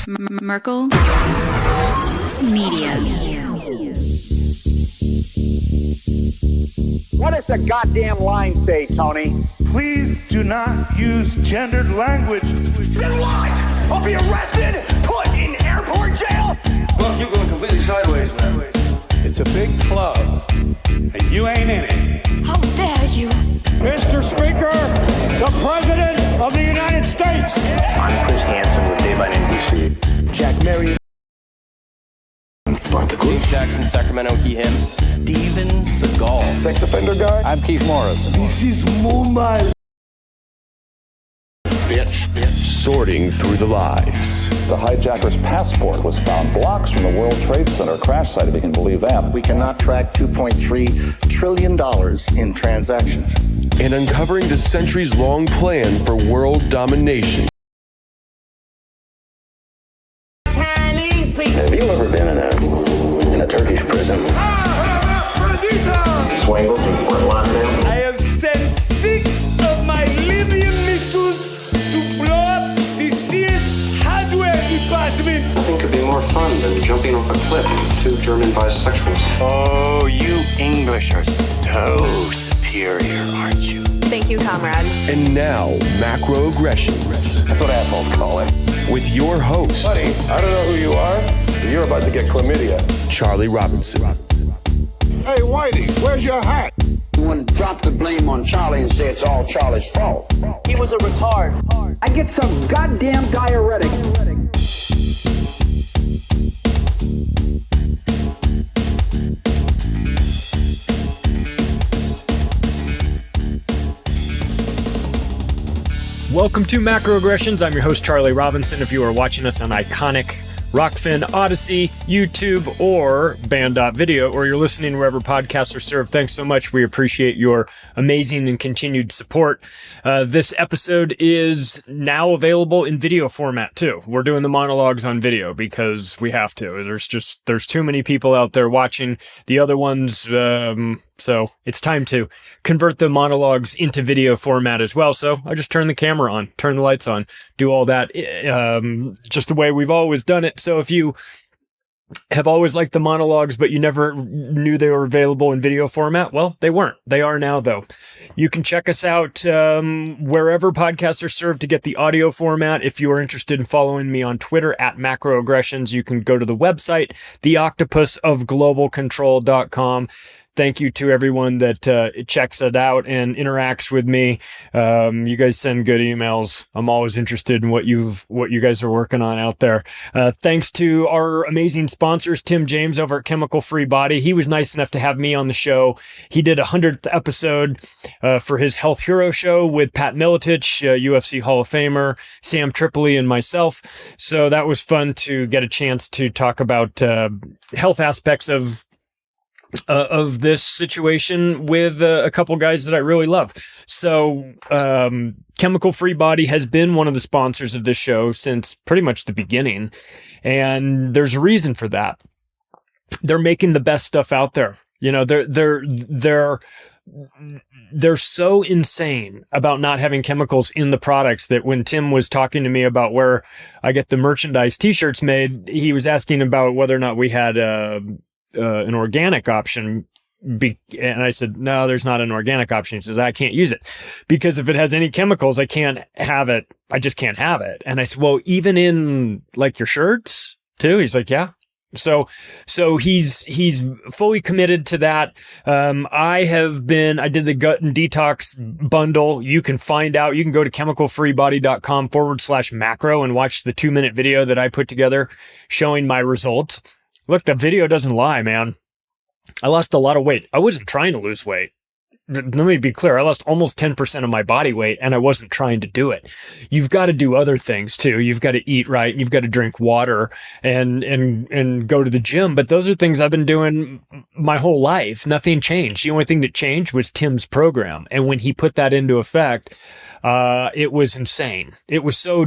Merkel Media. What does the goddamn line say, Tony? Please do not use gendered language. Then what? I'll be arrested, put in airport jail? Look, you're going completely sideways, man. It's a big club, and you ain't in it. How dare you? Mr. Speaker, the President of the United States. I'm Chris Hansen with Dave on NBC. Jack Marion. I'm Spartacus. Jackson, Sacramento, he, him. Steven Seagal. Sex offender guy. I'm Keith Morris. This is Mumbai. Bitch. Sorting through the lies. The hijacker's passport was found blocks from the World Trade Center crash site, if you can believe that. We cannot track $2.3 trillion in transactions. And uncovering the centuries-long plan for world domination. Have you ever been in a Turkish prison? Swangles and Fort Lauderdale? I have sent 6 of my Libyan missiles to blow up the Sears hardware department. Nothing could be more fun than jumping off a cliff with 2 German bisexuals. Oh, you English are so superior, aren't you? Thank you, comrade. And now, macroaggressions. That's what assholes call it. With your host, Buddy, I don't know who you are, but you're about to get chlamydia. Charlie Robinson. Hey, Whitey, where's your hat? You want to drop the blame on Charlie and say it's all Charlie's fault. He was a retard. I get some goddamn diuretic. Welcome to Macroaggressions. I'm your host, Charlie Robinson. If you are watching us on iconic Rockfin, Odyssey, YouTube, or Band.video, or you're listening wherever podcasts are served, thanks so much. We appreciate your amazing and continued support. This episode is now available in video format, too. We're doing the monologues on video because we have to. There's too many people out there watching the other ones, so it's time to convert the monologues into video format as well. So I just turn the camera on, turn the lights on, do all that, just the way we've always done it. So if you have always liked the monologues, but you never knew they were available in video format, well, they weren't. They are now, though. You can check us out wherever podcasts are served to get the audio format. If you are interested in following me on Twitter at macroaggressions, you can go to the website, theoctopusofglobalcontrol.com. Thank you to everyone that checks it out and interacts with me. You guys send good emails. I'm always interested in what you guys are working on out there. Thanks to our amazing sponsors, Tim James over at Chemical Free Body. He was nice enough to have me on the show. He did a 100th episode for his Health Hero show with Pat Miletich, UFC Hall of Famer, Sam Tripoli, and myself. So that was fun to get a chance to talk about health aspects of this situation with a couple guys that I really love. So, Chemical Free Body has been one of the sponsors of this show since pretty much the beginning. And there's a reason for that. They're making the best stuff out there. You know, they're so insane about not having chemicals in the products that when Tim was talking to me about where I get the merchandise t-shirts made, he was asking about whether or not we had, an organic option, and I said, no, there's not an organic option. He says, I can't use it because if it has any chemicals, I can't have it. I just can't have it. And I said, well, even in like your shirts too? He's like, yeah. So he's fully committed to that. I did the gut and detox bundle. You can find out, you can go to chemicalfreebody.com/macro and watch the 2-minute video that I put together showing my results. Look, the video doesn't lie, man. I lost a lot of weight. I wasn't trying to lose weight. Let me be clear. I lost almost 10% of my body weight and I wasn't trying to do it. You've got to do other things too. You've got to eat right. You've got to drink water and go to the gym. But those are things I've been doing my whole life. Nothing changed. The only thing that changed was Tim's program. And when he put that into effect, it was insane. It was so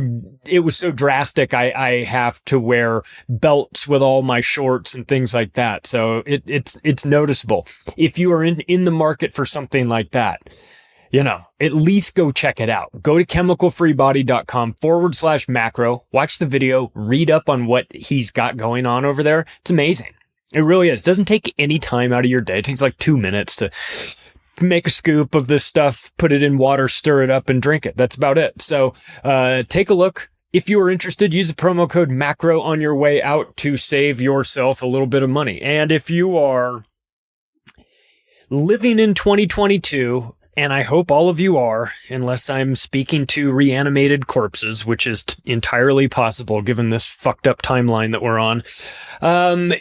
drastic. I have to wear belts with all my shorts and things like that. So it's noticeable. If you are in the market for something like that, at least go check it out. Go to chemicalfreebody.com/macro, watch the video, read up on what he's got going on over there. It's amazing. It really is. It doesn't take any time out of your day. It takes like 2 minutes to make a scoop of this stuff, put it in water, stir it up, and drink it. That's about it. So take a look. If you are interested, use the promo code MACRO on your way out to save yourself a little bit of money. And if you are living in 2022, and I hope all of you are, unless I'm speaking to reanimated corpses, which is entirely possible given this fucked up timeline that we're on,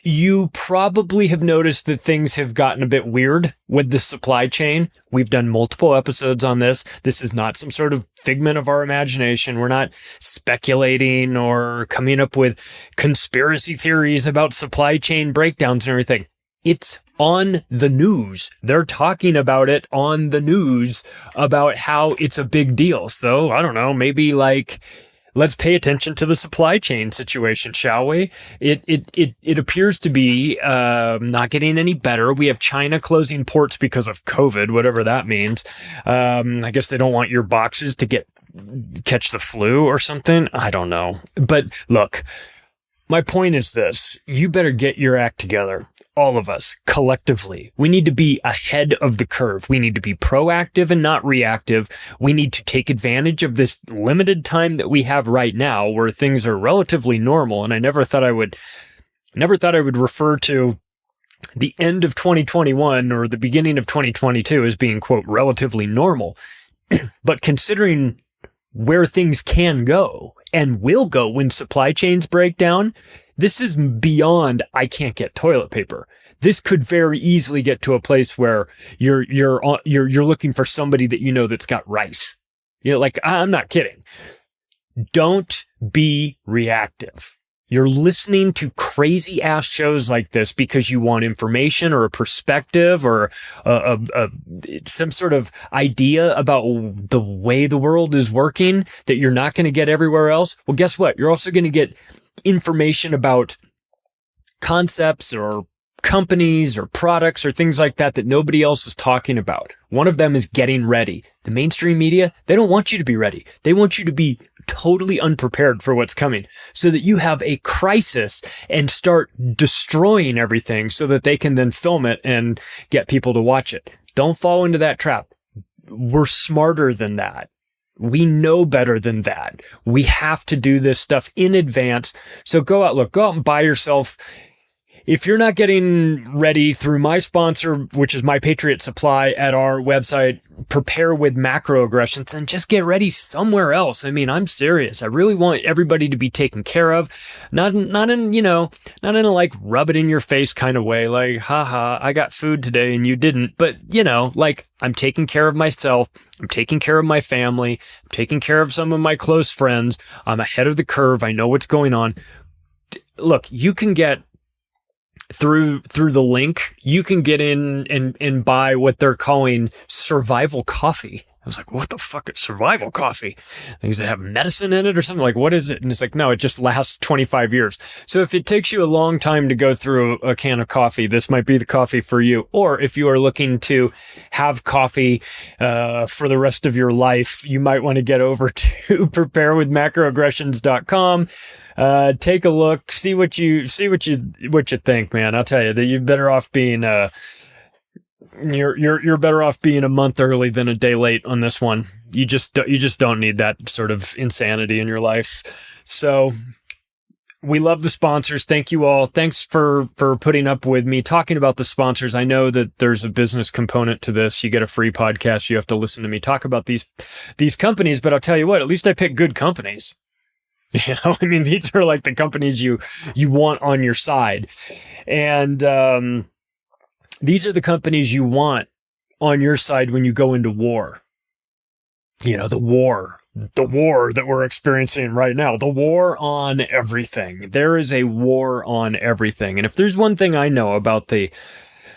you probably have noticed that things have gotten a bit weird with the supply chain. We've done multiple episodes on this. This is not some sort of figment of our imagination. We're not speculating or coming up with conspiracy theories about supply chain breakdowns and everything. It's on the news. They're talking about it on the news about how it's a big deal. So I don't know, maybe let's pay attention to the supply chain situation, shall we? It appears to be not getting any better. We have China closing ports because of COVID, whatever that means. I guess they don't want your boxes to catch the flu or something. I don't know. But look, my point is this: you better get your act together. All of us, collectively. We need to be ahead of the curve. We need to be proactive and not reactive. We need to take advantage of this limited time that we have right now where things are relatively normal. And I never thought I would refer to the end of 2021 or the beginning of 2022 as being, quote, relatively normal. But considering where things can go and will go when supply chains break down, this is beyond I can't get toilet paper. This could very easily get to a place where you're looking for somebody that you know that's got rice. I'm not kidding. Don't be reactive. You're listening to crazy ass shows like this because you want information or a perspective or some sort of idea about the way the world is working that you're not going to get everywhere else. Well, guess what? You're also going to get information about concepts or companies or products or things like that nobody else is talking about. One of them is getting ready. The mainstream media, they don't want you to be ready. They want you to be totally unprepared for what's coming so that you have a crisis and start destroying everything so that they can then film it and get people to watch it. Don't fall into that trap. We're smarter than that. We know better than that. We have to do this stuff in advance. So go out and buy yourself. If you're not getting ready through my sponsor, which is My Patriot Supply at our website, Prepare with Macroaggressions, then just get ready somewhere else. I mean, I'm serious. I really want everybody to be taken care of. Not in a like rub it in your face kind of way. Like, haha, I got food today and you didn't. But I'm taking care of myself. I'm taking care of my family. I'm taking care of some of my close friends. I'm ahead of the curve. I know what's going on. Look, you can get through the link, you can get in and buy what they're calling survival coffee. I was like, what the fuck is survival coffee? Does it have medicine in it or something? Like, what is it? And it's like, no, it just lasts 25 years. So if it takes you a long time to go through a can of coffee, this might be the coffee for you. Or if you are looking to have coffee for the rest of your life, you might want to get over to preparewithmacroaggressions.com. Take a look, see what you think, man. I'll tell you that you're better off being you're better off being a month early than a day late on this one. You just don't need that sort of insanity in your life. So we love the sponsors. Thank you all. Thanks for putting up with me talking about the sponsors. I know that there's a business component to this. You get a free podcast. You have to listen to me talk about these companies, but I'll tell you what, at least I pick good companies. I mean, these are like the companies you want on your side. And these are the companies you want on your side when you go into war. The war that we're experiencing right now, the war on everything. There is a war on everything. And if there's one thing I know about the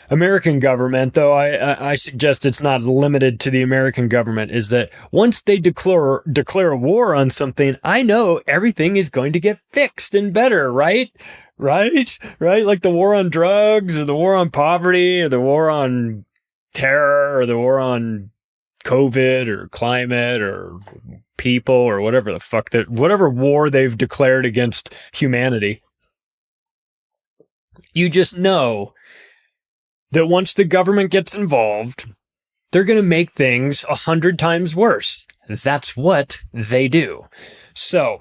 American government, though I suggest it's not limited to the American government, is that once they declare a war on something, I know everything is going to get fixed and better, right? Right? Like the war on drugs or the war on poverty or the war on terror or the war on COVID or climate or people or whatever the fuck whatever war they've declared against humanity. You just know that once the government gets involved, they're going to make things 100 times worse. That's what they do. So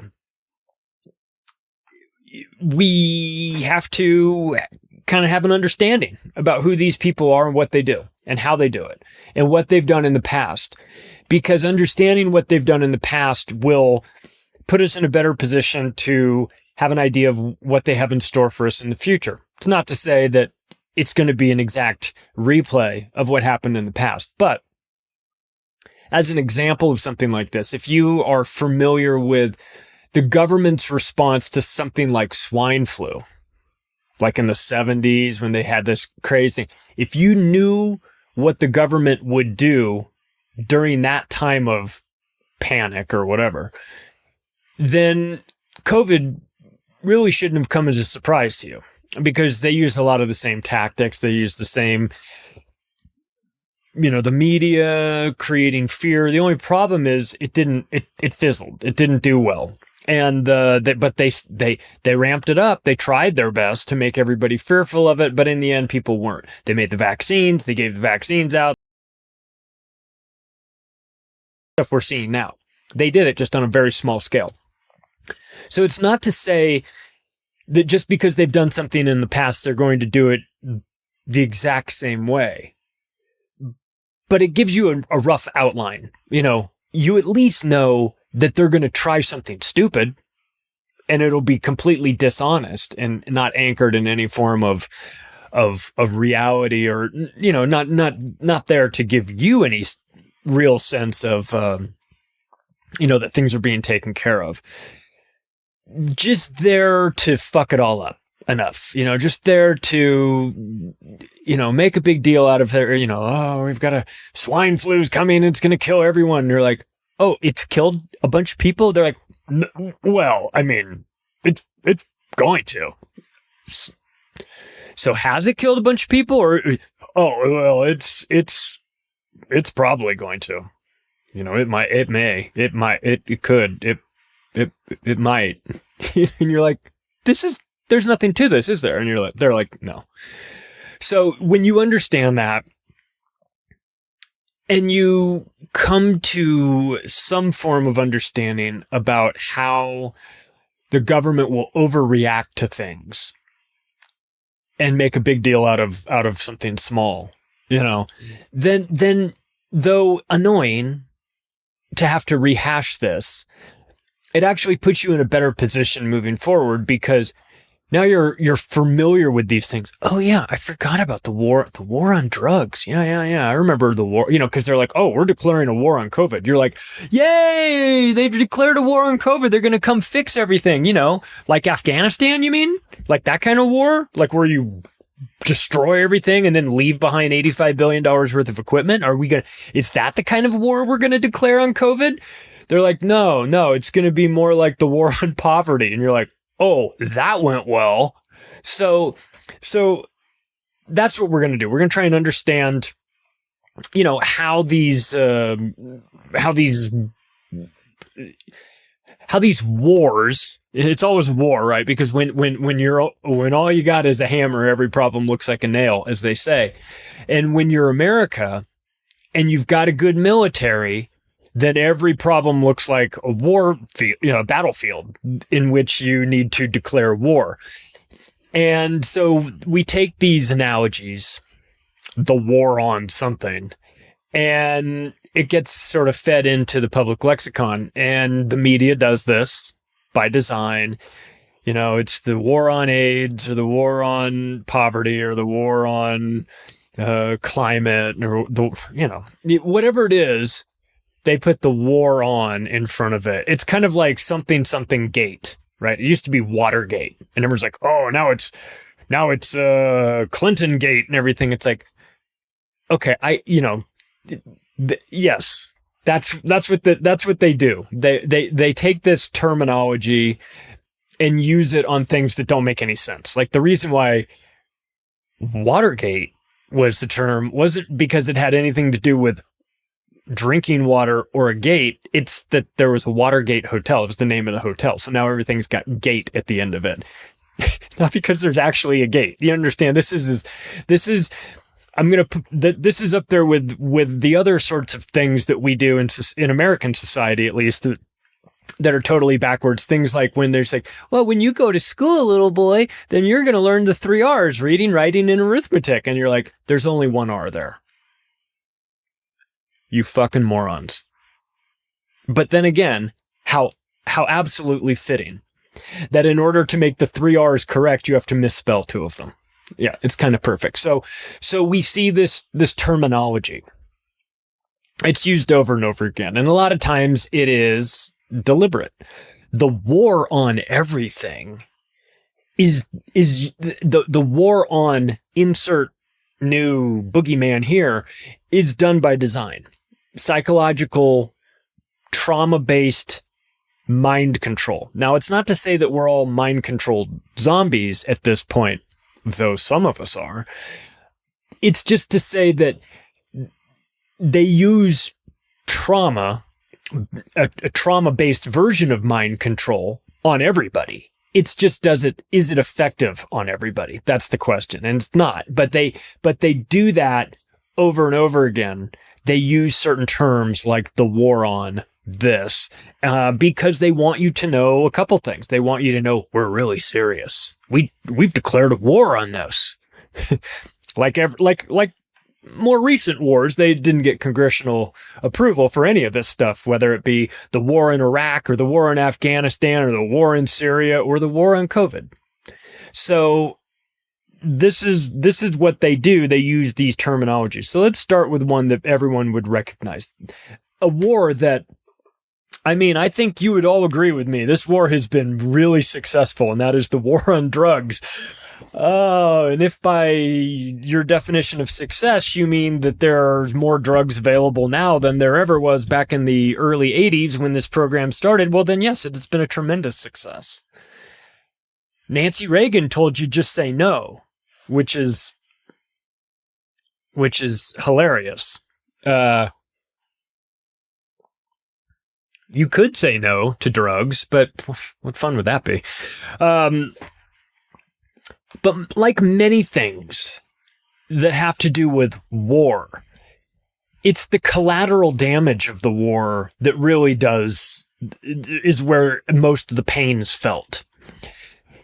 we have to kind of have an understanding about who these people are and what they do and how they do it and what they've done in the past, because understanding what they've done in the past will put us in a better position to have an idea of what they have in store for us in the future. It's not to say that it's going to be an exact replay of what happened in the past, but as an example of something like this, if you are familiar with the government's response to something like swine flu, like in the 70s when they had this crazy thing, if you knew what the government would do during that time of panic or whatever, then COVID really shouldn't have come as a surprise to you, because they use a lot of the same tactics. They use the same, the media creating fear. The only problem is it fizzled. It didn't do well. And but they ramped it up. They tried their best to make everybody fearful of it, but in the end, people weren't. They made the vaccines. They gave the vaccines out. Stuff we're seeing now. They did it just on a very small scale. So it's not to say that just because they've done something in the past, they're going to do it the exact same way. But it gives you a rough outline. You at least know that they're going to try something stupid, and it'll be completely dishonest and not anchored in any form of reality, or not there to give you any real sense of that things are being taken care of. Just there to fuck it all up enough, just there to make a big deal out of their, we've got a swine flu's coming, it's going to kill everyone. And you're like, oh, it's killed a bunch of people? They're like, well, I mean, it's going to. So has it killed a bunch of people? Or, oh, well, it's probably going to. It might, it could, it might. And you're like, there's nothing to this, is there? And they're like, no. So when you understand that, and you come to some form of understanding about how the government will overreact to things and make a big deal out of something small, then though annoying to have to rehash this, it actually puts you in a better position moving forward, because now you're familiar with these things. Oh yeah, I forgot about the war on drugs. Yeah. I remember the war, because they're like, oh, we're declaring a war on COVID. You're like, yay, they've declared a war on COVID. They're going to come fix everything, like Afghanistan, you mean? Like that kind of war? Like where you destroy everything and then leave behind $85 billion worth of equipment? Is that the kind of war we're going to declare on COVID? They're like, no, it's going to be more like the war on poverty. And you're like, oh, that went well. So that's what we're going to do. We're going to try and understand, how these wars, it's always war, right? Because when all you got is a hammer, every problem looks like a nail, as they say. And when you're America and you've got a good military, then every problem looks like a war field, a battlefield in which you need to declare war. And so we take these analogies, the war on something, and it gets sort of fed into the public lexicon, and the media does this by design. It's the war on AIDS, or the war on poverty, or the war on climate, or whatever it is. They put the war on in front of it. It's kind of like something gate, right? It used to be Watergate, and everyone's like, oh, now it's Clinton gate and everything. It's like, okay, yes, that's what they do. They take this terminology and use it on things that don't make any sense. Like the reason why Watergate was the term wasn't because it had anything to do with drinking water or a gate. It's that there was a Watergate hotel. It was the name of the hotel. So now everything's got gate at the end of it. Not because there's actually a gate. You understand? This is I'm going to put this is up there with the other sorts of things that we do in American society, at least, that are totally backwards. Things like when there's like, well, when you go to school, little boy, then you're going to learn the 3 R's: reading, writing, and arithmetic. And you're like, there's only 1 R there. You fucking morons. But then again, how absolutely fitting that in order to make the 3 R's correct, you have to misspell 2 of them. Yeah, it's kind of perfect. So we see this terminology. It's used over and over again. And a lot of times it is deliberate. The war on everything is the war on insert new boogeyman here is done by design. Psychological, trauma-based mind control. Now, it's not to say that we're all mind-controlled zombies at this point, though some of us are. It's just to say that they use trauma, a trauma-based version of mind control on everybody. It's just, is it effective on everybody? That's the question. And it's not, but they do that over and over again. They use certain terms like the war on this, because they want you to know a couple things. They want you to know we're really serious. We've declared a war on this. like more recent wars, they didn't get congressional approval for any of this stuff, whether it be the war in Iraq or the war in Afghanistan or the war in Syria or the war on COVID. So this is what they do. They use these terminologies. So let's start with one that everyone would recognize. A war that, I mean, I think you would all agree with me. This war has been really successful, and that is the war on drugs. Oh, and if by your definition of success, you mean that there's more drugs available now than there ever was back in the early 80s when this program started, well, then yes, it's been a tremendous success. Nancy Reagan told you just say no, which is hilarious. You could say no to drugs, but what fun would that be? But like many things that have to do with war, it's the collateral damage of the war that really is where most of the pain is felt.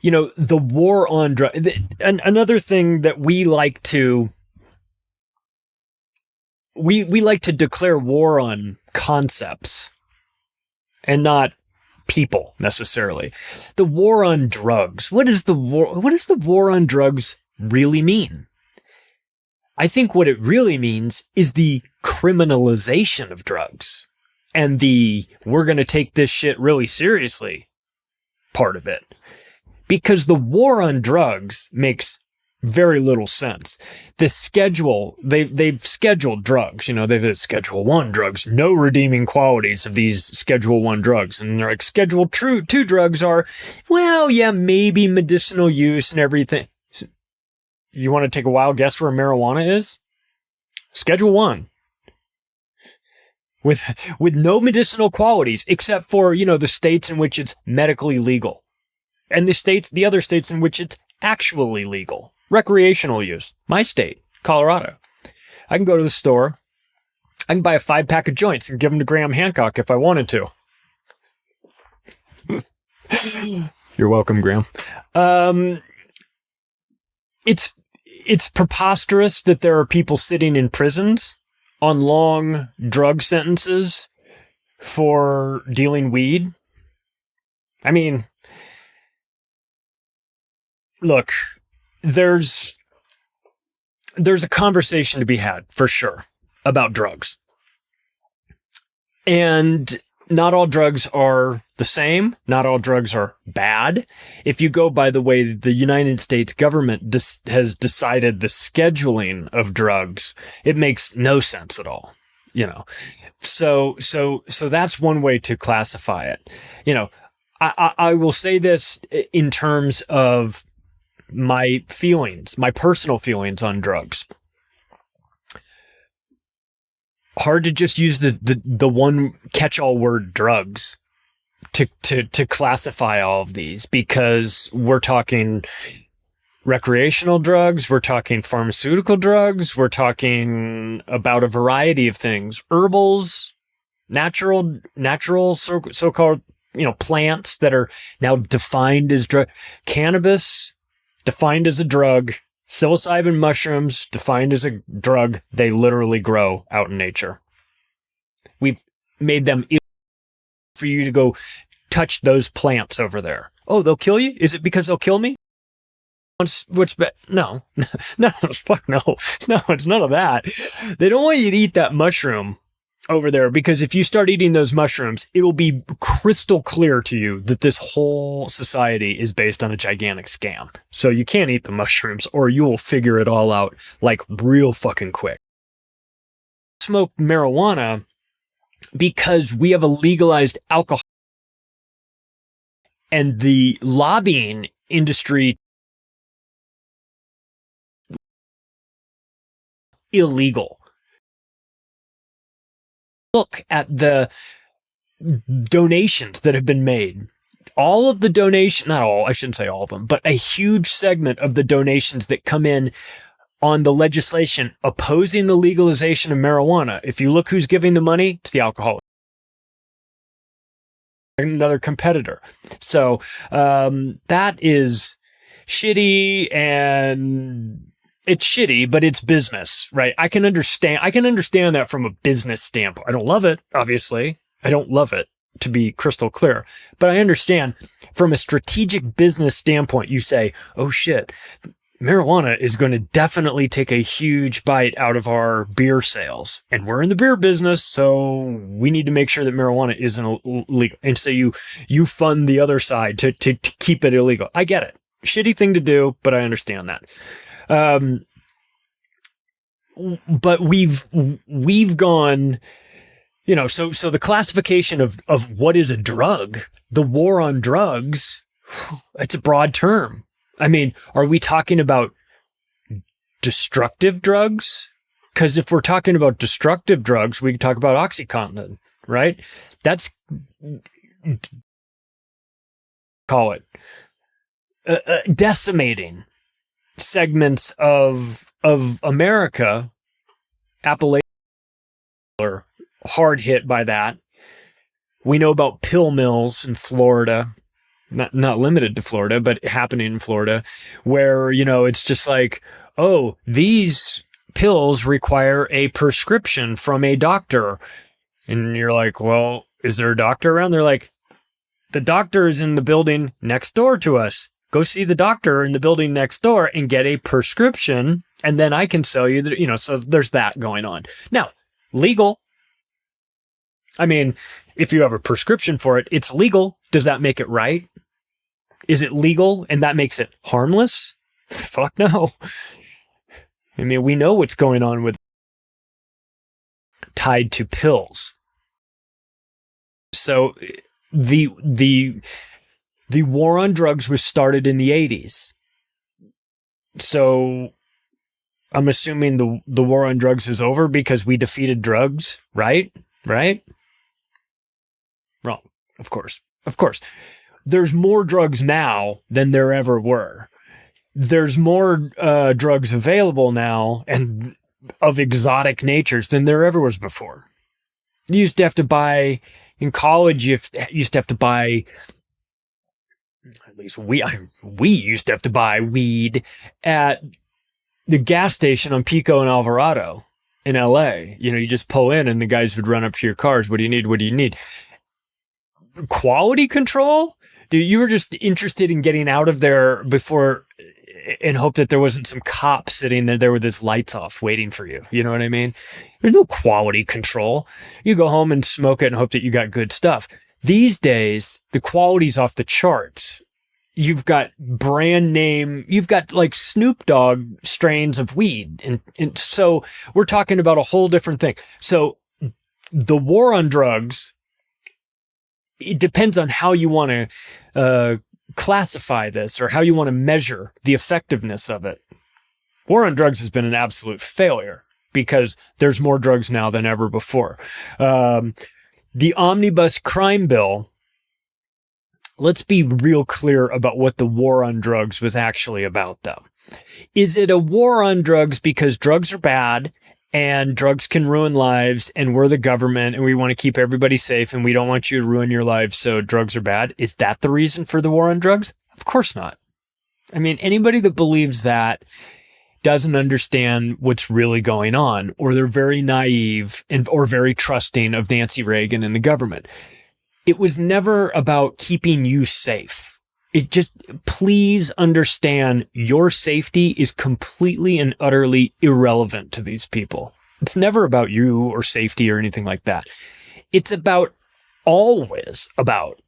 You know, the war on drugs. Another thing that we like to declare war on concepts and not people necessarily. The war on drugs. What does the war on drugs really mean? I think what it really means is the criminalization of drugs and we're going to take this shit really seriously part of it. Because the war on drugs makes very little sense. The schedule, they've scheduled drugs, they've Schedule 1 drugs, no redeeming qualities of these Schedule 1 drugs. And they're like, Schedule 2 drugs are, well, yeah, maybe medicinal use and everything. You want to take a wild guess where marijuana is? Schedule 1. With no medicinal qualities, except for, the states in which it's medically legal. And the other states in which it's actually legal. Recreational use. My state, Colorado. I can go to the store. I can buy a 5-pack of joints and give them to Graham Hancock if I wanted to. You're welcome, Graham. It's preposterous that there are people sitting in prisons on long drug sentences for dealing weed. I mean, look, there's a conversation to be had, for sure, about drugs. And not all drugs are the same. Not all drugs are bad. If you go by the way the United States government has decided the scheduling of drugs, it makes no sense at all. So that's one way to classify it. I will say this in terms of my personal feelings on drugs. hard to just use the one catch-all word drugs to classify all of these, because we're talking recreational drugs, we're talking pharmaceutical drugs, we're talking about a variety of things, herbals, natural so-called, plants that are now defined as drug, cannabis defined as a drug, psilocybin mushrooms defined as a drug. They literally grow out in nature. We've made them illegal for you to go touch those plants over there. Oh, they'll kill you? Is it because they'll kill me? No, no, fuck no. No, it's none of that. They don't want you to eat that mushroom over there, because if you start eating those mushrooms, it will be crystal clear to you that this whole society is based on a gigantic scam. So you can't eat the mushrooms, or you will figure it all out like real fucking quick. Smoke marijuana because we have a legalized alcohol, and the lobbying industry illegal. Look at the donations that have been made. All of the donation, not all, I shouldn't say all of them, but a huge segment of the donations that come in on the legislation opposing the legalization of marijuana. If you look who's giving the money, it's the alcoholic. Another competitor. So that is shitty, and it's shitty, but it's business, right? I can understand that from a business standpoint. I don't love it, obviously. I don't love it, to be crystal clear. But I understand from a strategic business standpoint, you say, oh shit, marijuana is going to definitely take a huge bite out of our beer sales. And we're in the beer business, so we need to make sure that marijuana isn't illegal. And so you fund the other side to keep it illegal. I get it. Shitty thing to do, but I understand that. But we've gone, so the classification of what is a drug, the war on drugs, it's a broad term. I mean, are we talking about destructive drugs? Because if we're talking about destructive drugs, we can talk about OxyContin, right? That's, call it, decimating segments of America. Appalachia are hard hit by that. We know about pill mills in Florida, not limited to Florida, but happening in Florida, where, it's just like, oh, these pills require a prescription from a doctor. And you're like, well, is there a doctor around? They're like, the doctor is in the building next door to us. Go see the doctor in the building next door and get a prescription, and then I can sell you the, so there's that going on. Now, legal. I mean, if you have a prescription for it, it's legal. Does that make it right? Is it legal and that makes it harmless? Fuck no. I mean, we know what's going on with tied to pills. So the war on drugs was started in the 80s. So I'm assuming the war on drugs is over because we defeated drugs, right? Right? Wrong. Of course. There's more drugs now than there ever were. There's more drugs available now and of exotic natures than there ever was before. You used to have to buy, in college, you used to have to buy, at least we used to have to buy weed at the gas station on Pico and Alvarado in LA. You just pull in and the guys would run up to your cars. What do you need? What do you need? Quality control? Dude, you were just interested in getting out of there before, and hope that there wasn't some cop sitting there with his lights off waiting for you. You know what I mean? There's no quality control. You go home and smoke it and hope that you got good stuff. These days, the quality's off the charts. You've got brand name, you've got like Snoop Dogg strains of weed. And so we're talking about a whole different thing. So the war on drugs, it depends on how you want to classify this or how you want to measure the effectiveness of it. War on drugs has been an absolute failure because there's more drugs now than ever before. The omnibus crime bill, let's be real clear about what the war on drugs was actually about, though. Is it a war on drugs because drugs are bad and drugs can ruin lives and we're the government and we want to keep everybody safe and we don't want you to ruin your lives, so drugs are bad? Is that the reason for the war on drugs? Of course not. I mean, anybody that believes that doesn't understand what's really going on, or they're very naive or very trusting of Nancy Reagan and the government. It was never about keeping you safe. It just, please understand, your safety is completely and utterly irrelevant to these people. It's never about you or safety or anything like that. It's always about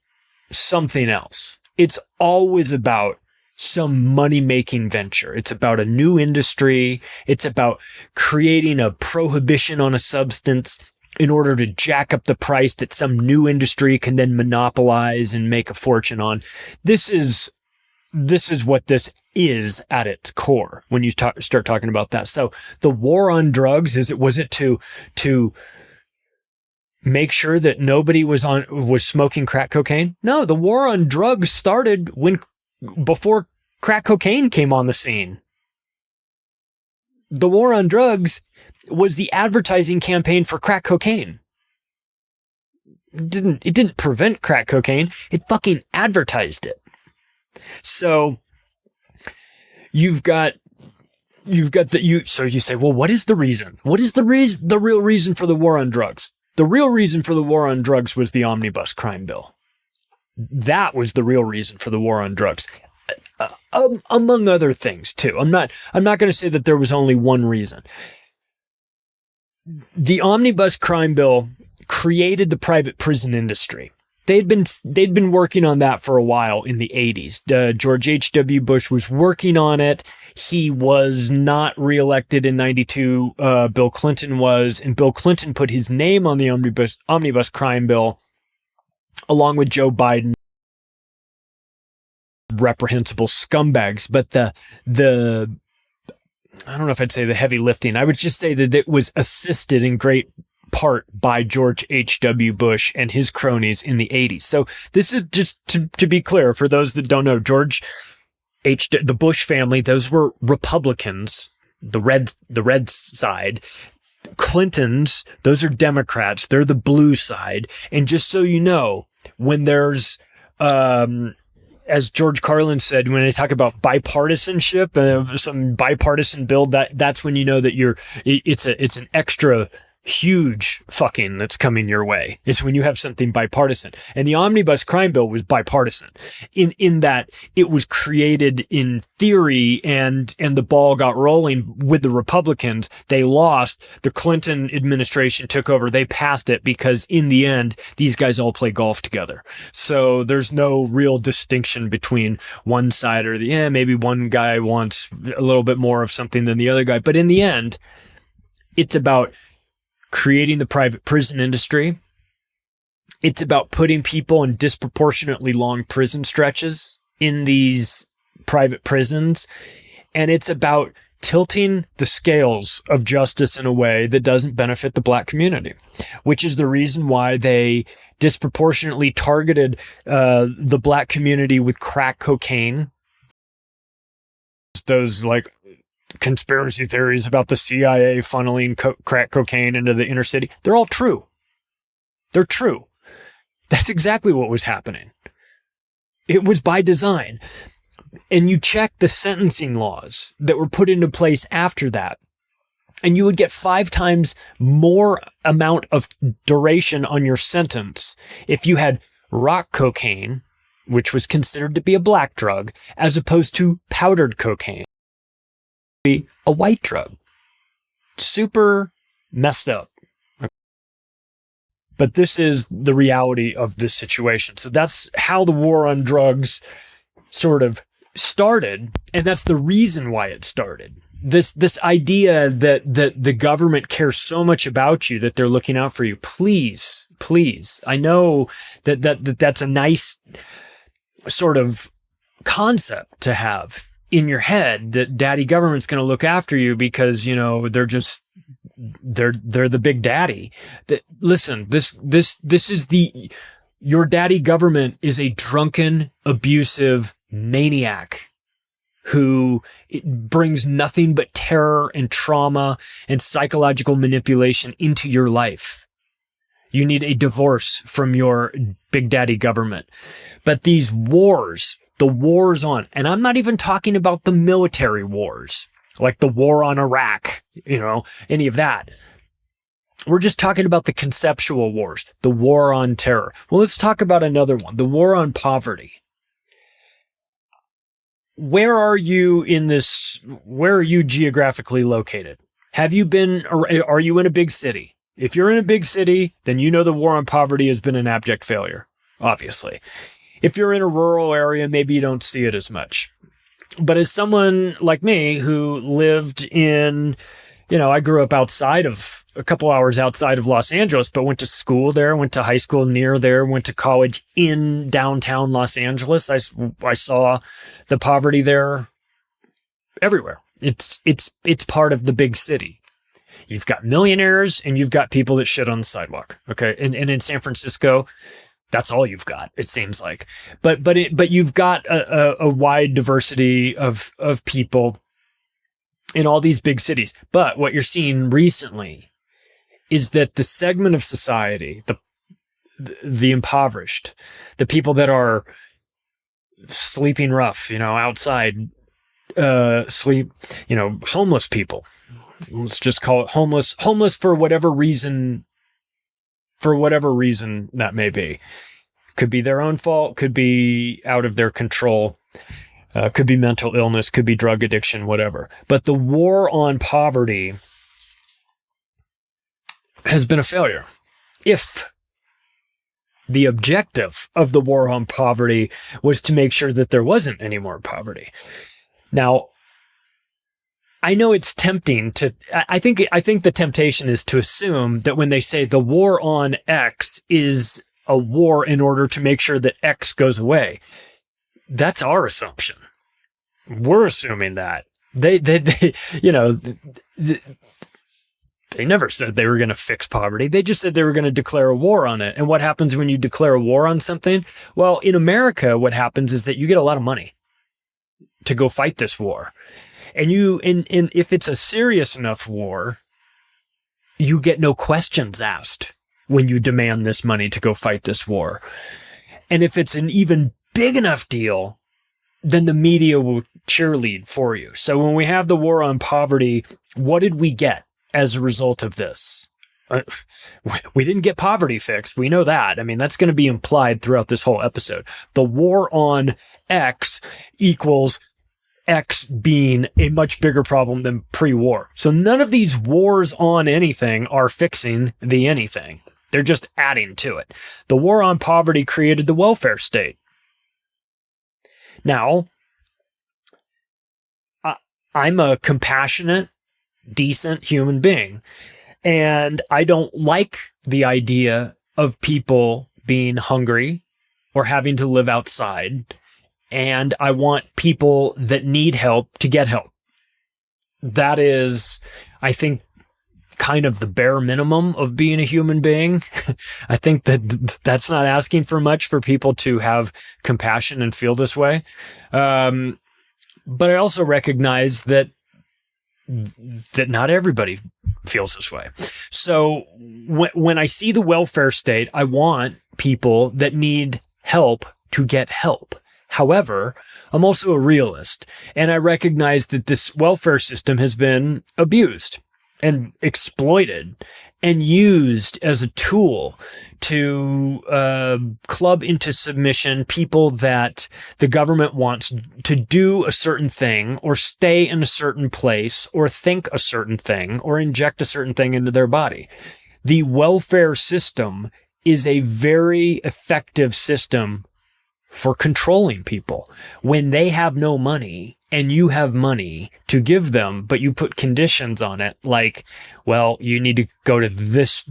something else. It's always about some money-making venture. It's about a new industry. It's about creating a prohibition on a substance in order to jack up the price that some new industry can then monopolize and make a fortune on. This is what this is at its core when you start talking about that. So the war on drugs, was it to make sure that nobody was smoking crack cocaine? No, the war on drugs started before crack cocaine came on the scene. The war on drugs was the advertising campaign for crack cocaine. It didn't prevent crack cocaine. It fucking advertised it. So you've got so you say, well, what is the reason? What is the real reason for the war on drugs? The real reason for the war on drugs was the omnibus crime bill. That was the real reason for the war on drugs, among other things too. I'm not going to say that there was only one reason. The omnibus crime bill created the private prison industry. They'd been working on that for a while in the 80s. George H.W. Bush was working on it. He was not reelected in 92. Bill Clinton was, and Bill Clinton put his name on the omnibus crime bill along with Joe Biden. Reprehensible scumbags, but the I don't know if I'd say the heavy lifting. I would just say that it was assisted in great part by George H.W. Bush and his cronies in the 80s. So this is just to be clear for those that don't know, the Bush family, those were Republicans, the red side. Clintons, those are Democrats. They're the blue side. And just so you know, when there's as George Carlin said, when they talk about bipartisanship, some bipartisan bill, that's when you know that it's an extra huge fucking that's coming your way. It's when you have something bipartisan. And the omnibus crime bill was bipartisan in that it was created in theory and the ball got rolling with the Republicans. They lost. The Clinton administration took over. They passed it because in the end, these guys all play golf together. So there's no real distinction between one side or maybe one guy wants a little bit more of something than the other guy. But in the end, it's about creating the private prison industry. It's about putting people in disproportionately long prison stretches in these private prisons. And it's about tilting the scales of justice in a way that doesn't benefit the black community, which is the reason why they disproportionately targeted the black community with crack cocaine. Those like conspiracy theories about the CIA funneling crack cocaine into the inner city. They're all true. They're true. That's exactly what was happening. It was by design. And you check the sentencing laws that were put into place after that, and you would get 5 times more amount of duration on your sentence if you had rock cocaine, which was considered to be a black drug, as opposed to powdered cocaine, a white drug. Super messed up. But this is the reality of this situation. So that's how the war on drugs sort of started, and that's the reason why it started. This idea that the government cares so much about you that they're looking out for you. Please. I know that's a nice sort of concept to have in your head, that daddy government's going to look after you because, they're just they're the big daddy. Listen, this is your daddy government is a drunken, abusive maniac who brings nothing but terror and trauma and psychological manipulation into your life. You need a divorce from your big daddy government. But these wars, the wars on, and I'm not even talking about the military wars, like the war on Iraq, any of that. We're just talking about the conceptual wars, the war on terror. Well, let's talk about another one, the war on poverty. Where are you geographically located? Are you in a big city? If you're in a big city, then you know the war on poverty has been an abject failure, obviously. If you're in a rural area, maybe you don't see it as much. But as someone like me who lived in, I grew up a couple hours outside of Los Angeles, but went to school there, went to high school near there, went to college in downtown Los Angeles. I saw the poverty there everywhere. It's part of the big city. You've got millionaires and you've got people that shit on the sidewalk. Okay. And in San Francisco, that's all you've got, it seems like. But you've got a wide diversity of people in all these big cities. But what you're seeing recently is that the segment of society, the impoverished, the people that are sleeping rough, outside, homeless people. Let's just call it homeless for whatever reason that may be. Could be their own fault, could be out of their control, could be mental illness, could be drug addiction, whatever. But the war on poverty has been a failure. If the objective of the war on poverty was to make sure that there wasn't any more poverty. Now, I know it's tempting to, I think the temptation is to assume that when they say the war on X is a war in order to make sure that X goes away, that's our assumption. We're assuming that. They never said they were going to fix poverty. They just said they were going to declare a war on it. And what happens when you declare a war on something? Well, in America, what happens is that you get a lot of money to go fight this war. And if it's a serious enough war, you get no questions asked when you demand this money to go fight this war. And if it's an even big enough deal, then the media will cheerlead for you. So when we have the war on poverty, what did we get as a result of this? We didn't get poverty fixed. We know that. I mean, that's going to be implied throughout this whole episode. The war on X equals X being a much bigger problem than pre-war. So none of these wars on anything are fixing the anything. They're just adding to it. The war on poverty created the welfare state. Now, I'm a compassionate, decent human being, and I don't like the idea of people being hungry or having to live outside. And I want people that need help to get help. That is, I think, kind of the bare minimum of being a human being. I think that's not asking for much for people to have compassion and feel this way. But I also recognize that not everybody feels this way. So when I see the welfare state, I want people that need help to get help. However, I'm also a realist, and I recognize that this welfare system has been abused and exploited and used as a tool to club into submission people that the government wants to do a certain thing or stay in a certain place or think a certain thing or inject a certain thing into their body. The welfare system is a very effective system for controlling people. When they have no money and you have money to give them, but you put conditions on it, like, well, you need to go to this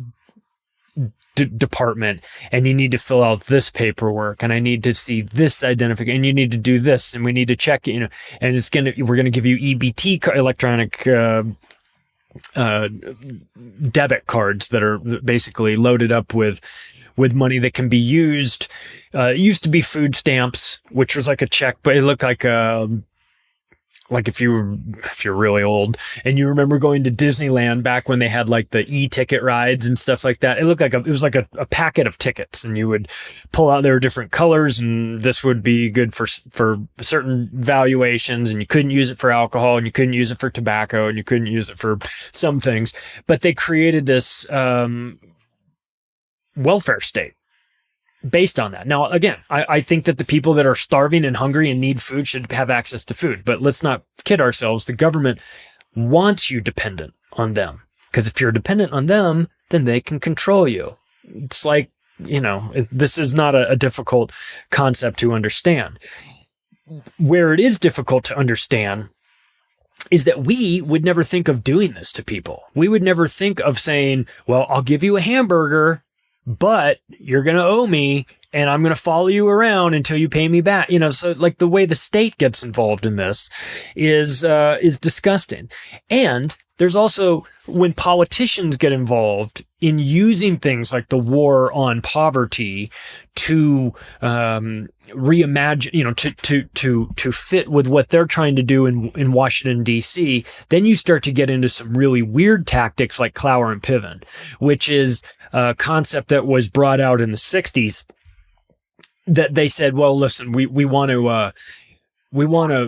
department and you need to fill out this paperwork and I need to see this identification and you need to do this and we need to check, and we're going to give you EBT, electronic debit cards that are basically loaded up with money that can be used. It used to be food stamps, which was like a check, but it looked like if you're really old and you remember going to Disneyland back when they had like the e-ticket rides and stuff like that, it looked like it was like a packet of tickets, and you would pull out, there were different colors, and this would be good for certain valuations, and you couldn't use it for alcohol, and you couldn't use it for tobacco, and you couldn't use it for some things. But they created this welfare state based on that. Now, again, I think that the people that are starving and hungry and need food should have access to food, but let's not kid ourselves. The government wants you dependent on them, because if you're dependent on them, then they can control you. It's like, this is not a difficult concept to understand. Where it is difficult to understand is that we would never think of doing this to people. We would never think of saying, well, I'll give you a hamburger, but you're going to owe me, and I'm going to follow you around until you pay me back. So like the way the state gets involved in this is disgusting. And there's also when politicians get involved in using things like the war on poverty to reimagine, to fit with what they're trying to do in Washington, D.C., then you start to get into some really weird tactics like Clower and Piven, which is a concept that was brought out in the 60s, that they said, well, listen, we want to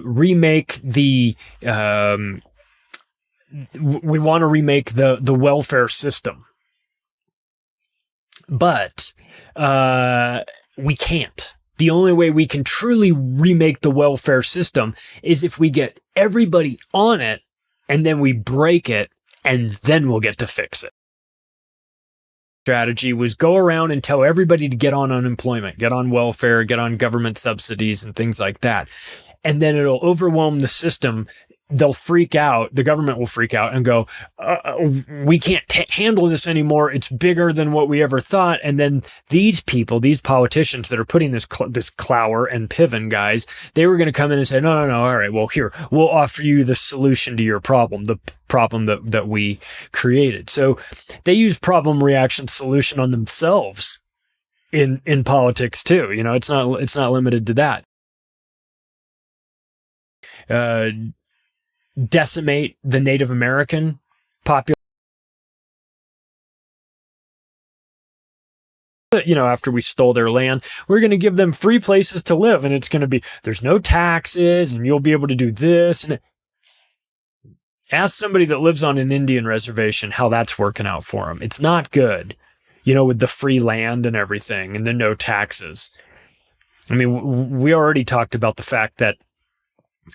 remake the welfare system, but we can't. The only way we can truly remake the welfare system is if we get everybody on it, and then we break it, and then we'll get to fix it. Strategy was go around and tell everybody to get on unemployment, get on welfare, get on government subsidies and things like that. And then it'll overwhelm the system. They'll freak out. The government will freak out and go, we can't handle this anymore. It's bigger than what we ever thought. And then these people, these politicians that are putting this Clower and Piven guys, they were going to come in and say, no. All right, well, here, we'll offer you the solution to your problem, the problem that we created. So they use problem, reaction, solution on themselves in politics too. It's not limited to that. Decimate the Native American population. After we stole their land, we're going to give them free places to live, and it's going to be, there's no taxes, and you'll be able to do this. And ask somebody that lives on an Indian reservation how that's working out for them. It's not good, with the free land and everything, and the no taxes. I mean, we already talked about the fact that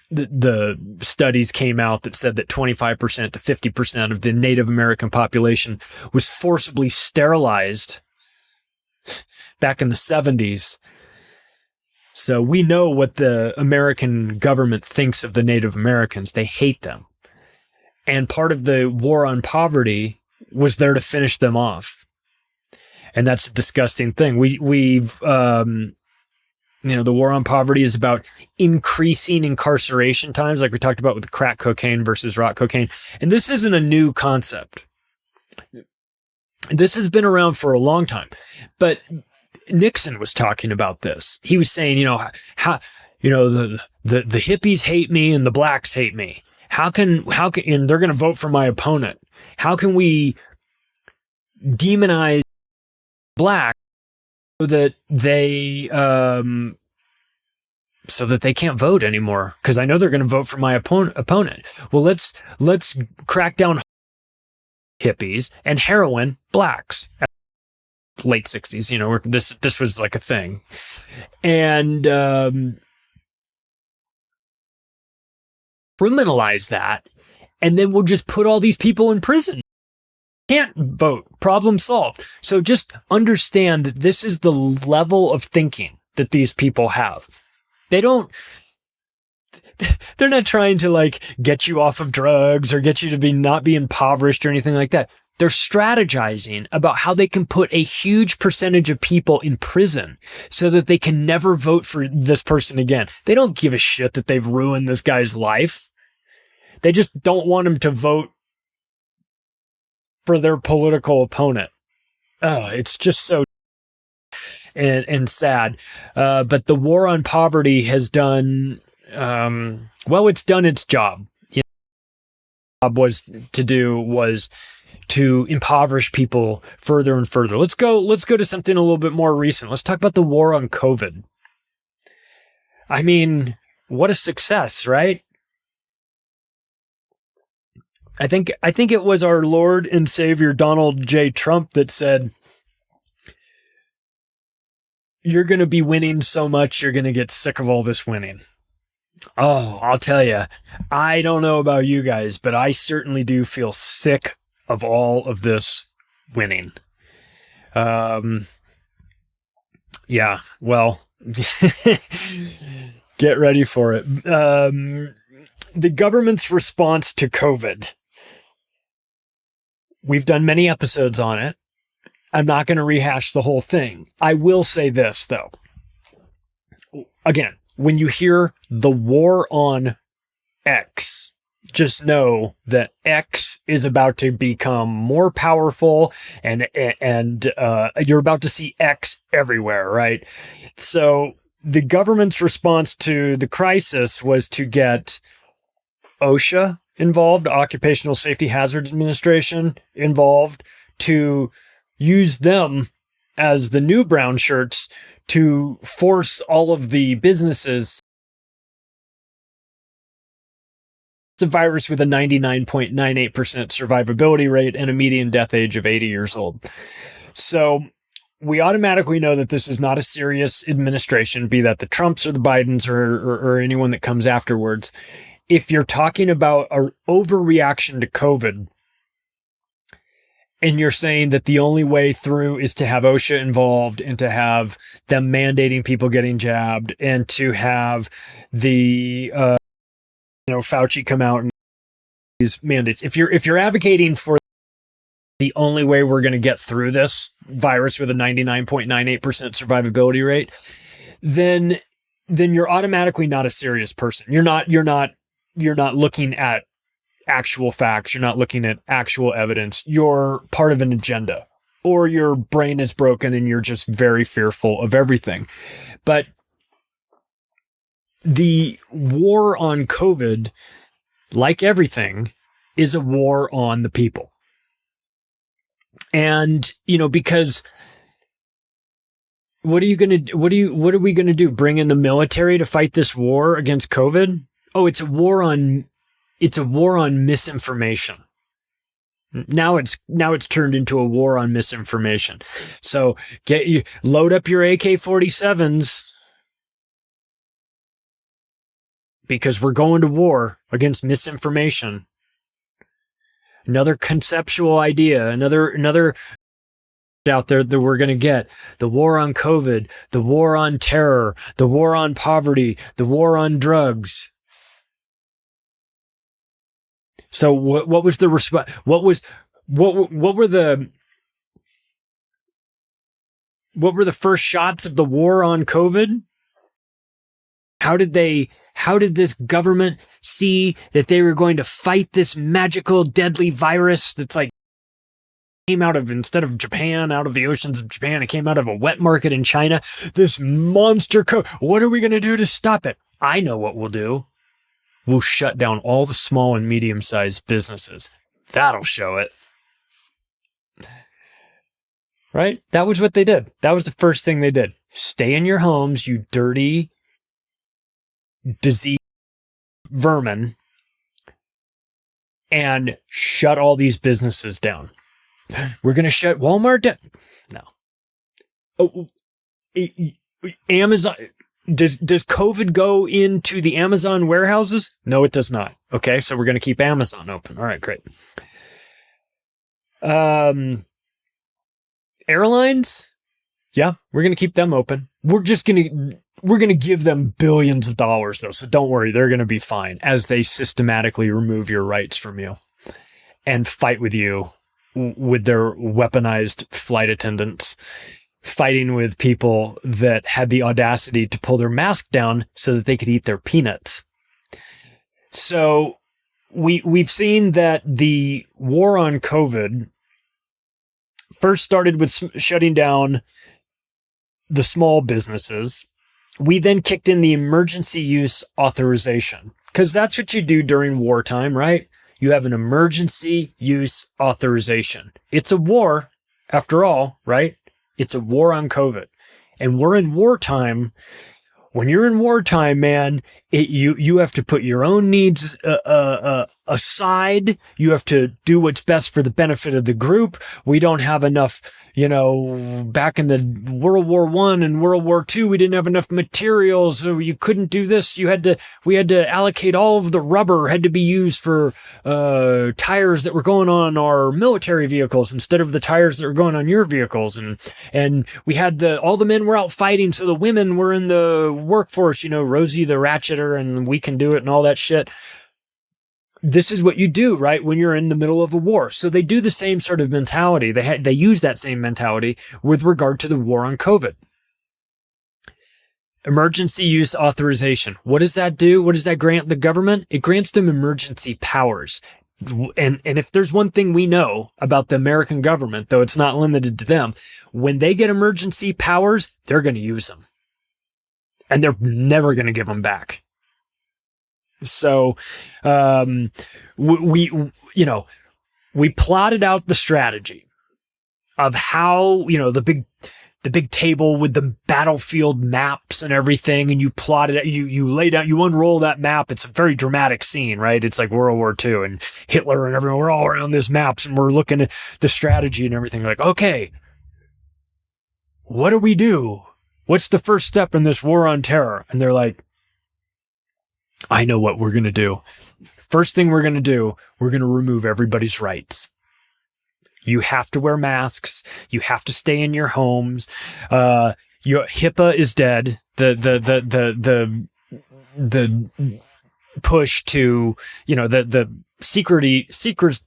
the studies came out that said that 25% to 50% of the Native American population was forcibly sterilized back in the 70s. So we know what the American government thinks of the Native Americans. They hate them. And part of the war on poverty was there to finish them off. And that's a disgusting thing. We've the war on poverty is about increasing incarceration times, like we talked about with crack cocaine versus rock cocaine. And this isn't a new concept. This has been around for a long time. But Nixon was talking about this. He was saying, how the hippies hate me and the blacks hate me. How can and they're going to vote for my opponent. How can we demonize black so that they can't vote anymore, because I know they're going to vote for my opponent. Well, let's crack down hippies and heroin blacks. Late 60s, this was like a thing, and criminalize that, and then we'll just put all these people in prison. Can't vote. Problem solved. So just understand that this is the level of thinking that these people have. They're not trying to get you off of drugs or get you to not be impoverished or anything like that. They're strategizing about how they can put a huge percentage of people in prison so that they can never vote for this person again. They don't give a shit that they've ruined this guy's life. They just don't want him to vote for their political opponent. Oh, it's just so and sad. But the war on poverty has done, it's done its job. Its job was to impoverish people further and further. Let's go to something a little bit more recent. Let's talk about the war on COVID. I mean, what a success, right? I think it was our Lord and Savior Donald J. Trump that said, "You're going to be winning so much, you're going to get sick of all this winning." Oh, I'll tell you, I don't know about you guys, but I certainly do feel sick of all of this winning. Yeah, well, get ready for it. The government's response to COVID. We've done many episodes on it. I'm not going to rehash the whole thing. I will say this, though. Again, when you hear the war on X, just know that X is about to become more powerful, and you're about to see X everywhere, right? So the government's response to the crisis was to get OSHA involved, Occupational Safety Hazard Administration involved, to use them as the new brown shirts to force all of the businesses. It's a virus with a 99.98% survivability rate and a median death age of 80 years old. So we automatically know that this is not a serious administration, be that the Trumps or the Bidens or anyone that comes afterwards. If you're talking about an overreaction to COVID, and you're saying that the only way through is to have OSHA involved and to have them mandating people getting jabbed and to have the, Fauci come out and these mandates. If you're advocating for the only way we're going to get through this virus with a 99.98% survivability rate, then you're automatically not a serious person. You're not looking at actual facts. You're not looking at actual evidence. You're part of an agenda, or your brain is broken and you're just very fearful of everything. But the war on COVID, like everything, is a war on the people. And, because what are we going to do? Bring in the military to fight this war against COVID? Oh, it's a war on misinformation. Now it's turned into a war on misinformation. So load up your AK-47s, because we're going to war against misinformation. Another conceptual idea, another out there that we're going to get. The war on COVID, the war on terror, the war on poverty, the war on drugs. So what was the response? What were the first shots of the war on COVID? How did this government see that they were going to fight this magical, deadly virus that's like came out of, instead of Japan, out of the oceans of Japan, it came out of a wet market in China? This monster what are we going to do to stop it? I know what we'll do. We'll shut down all the small and medium-sized businesses. That'll show it. Right? That was what they did. That was the first thing they did. Stay in your homes, you dirty, disease vermin, and shut all these businesses down. We're going to shut Walmart down. No. Oh, Amazon. Does COVID go into the Amazon warehouses? No, it does not. Okay, so we're going to keep Amazon open. All right, great. Airlines? Yeah, we're going to keep them open. We're going to give them billions of dollars, though, so don't worry, they're going to be fine as they systematically remove your rights from you and fight with you with their weaponized flight attendants, fighting with people that had the audacity to pull their mask down so that they could eat their peanuts. So we've seen that the war on COVID first started with shutting down the small businesses. We then kicked in the emergency use authorization, because that's what you do during wartime, right? You have an emergency use authorization. It's a war, after all, right? It's a war on COVID. And we're in wartime. When you're in wartime, man, you have to put your own needs aside. You have to do what's best for the benefit of the group. We don't have enough, back in the World War I and World War II, we didn't have enough materials, so you couldn't do this. We had to allocate all of the rubber had to be used for tires that were going on our military vehicles instead of the tires that were going on your vehicles. And we had all the men were out fighting, so the women were in the workforce, Rosie the Ratcheter, and we can do it and all that shit. This is what you do, right, when you're in the middle of a war. So they do the same sort of mentality. They use that same mentality with regard to the war on COVID. Emergency use authorization. What does that do? What does that grant the government? It grants them emergency powers. And if there's one thing we know about the American government, though it's not limited to them, when they get emergency powers, they're going to use them. And they're never going to give them back. So, we plotted out the strategy of how, the big table with the battlefield maps and everything. And you plotted it, you laid out, you unroll that map. It's a very dramatic scene, right? It's like World War II and Hitler and everyone, we're all around this maps and we're looking at the strategy and everything. Like, okay, what do we do? What's the first step in this war on terror? And they're like, I know what we're going to do. First thing we're going to do, we're going to remove everybody's rights. You have to wear masks. You have to stay in your homes. Your HIPAA is dead. The push to, the secrets.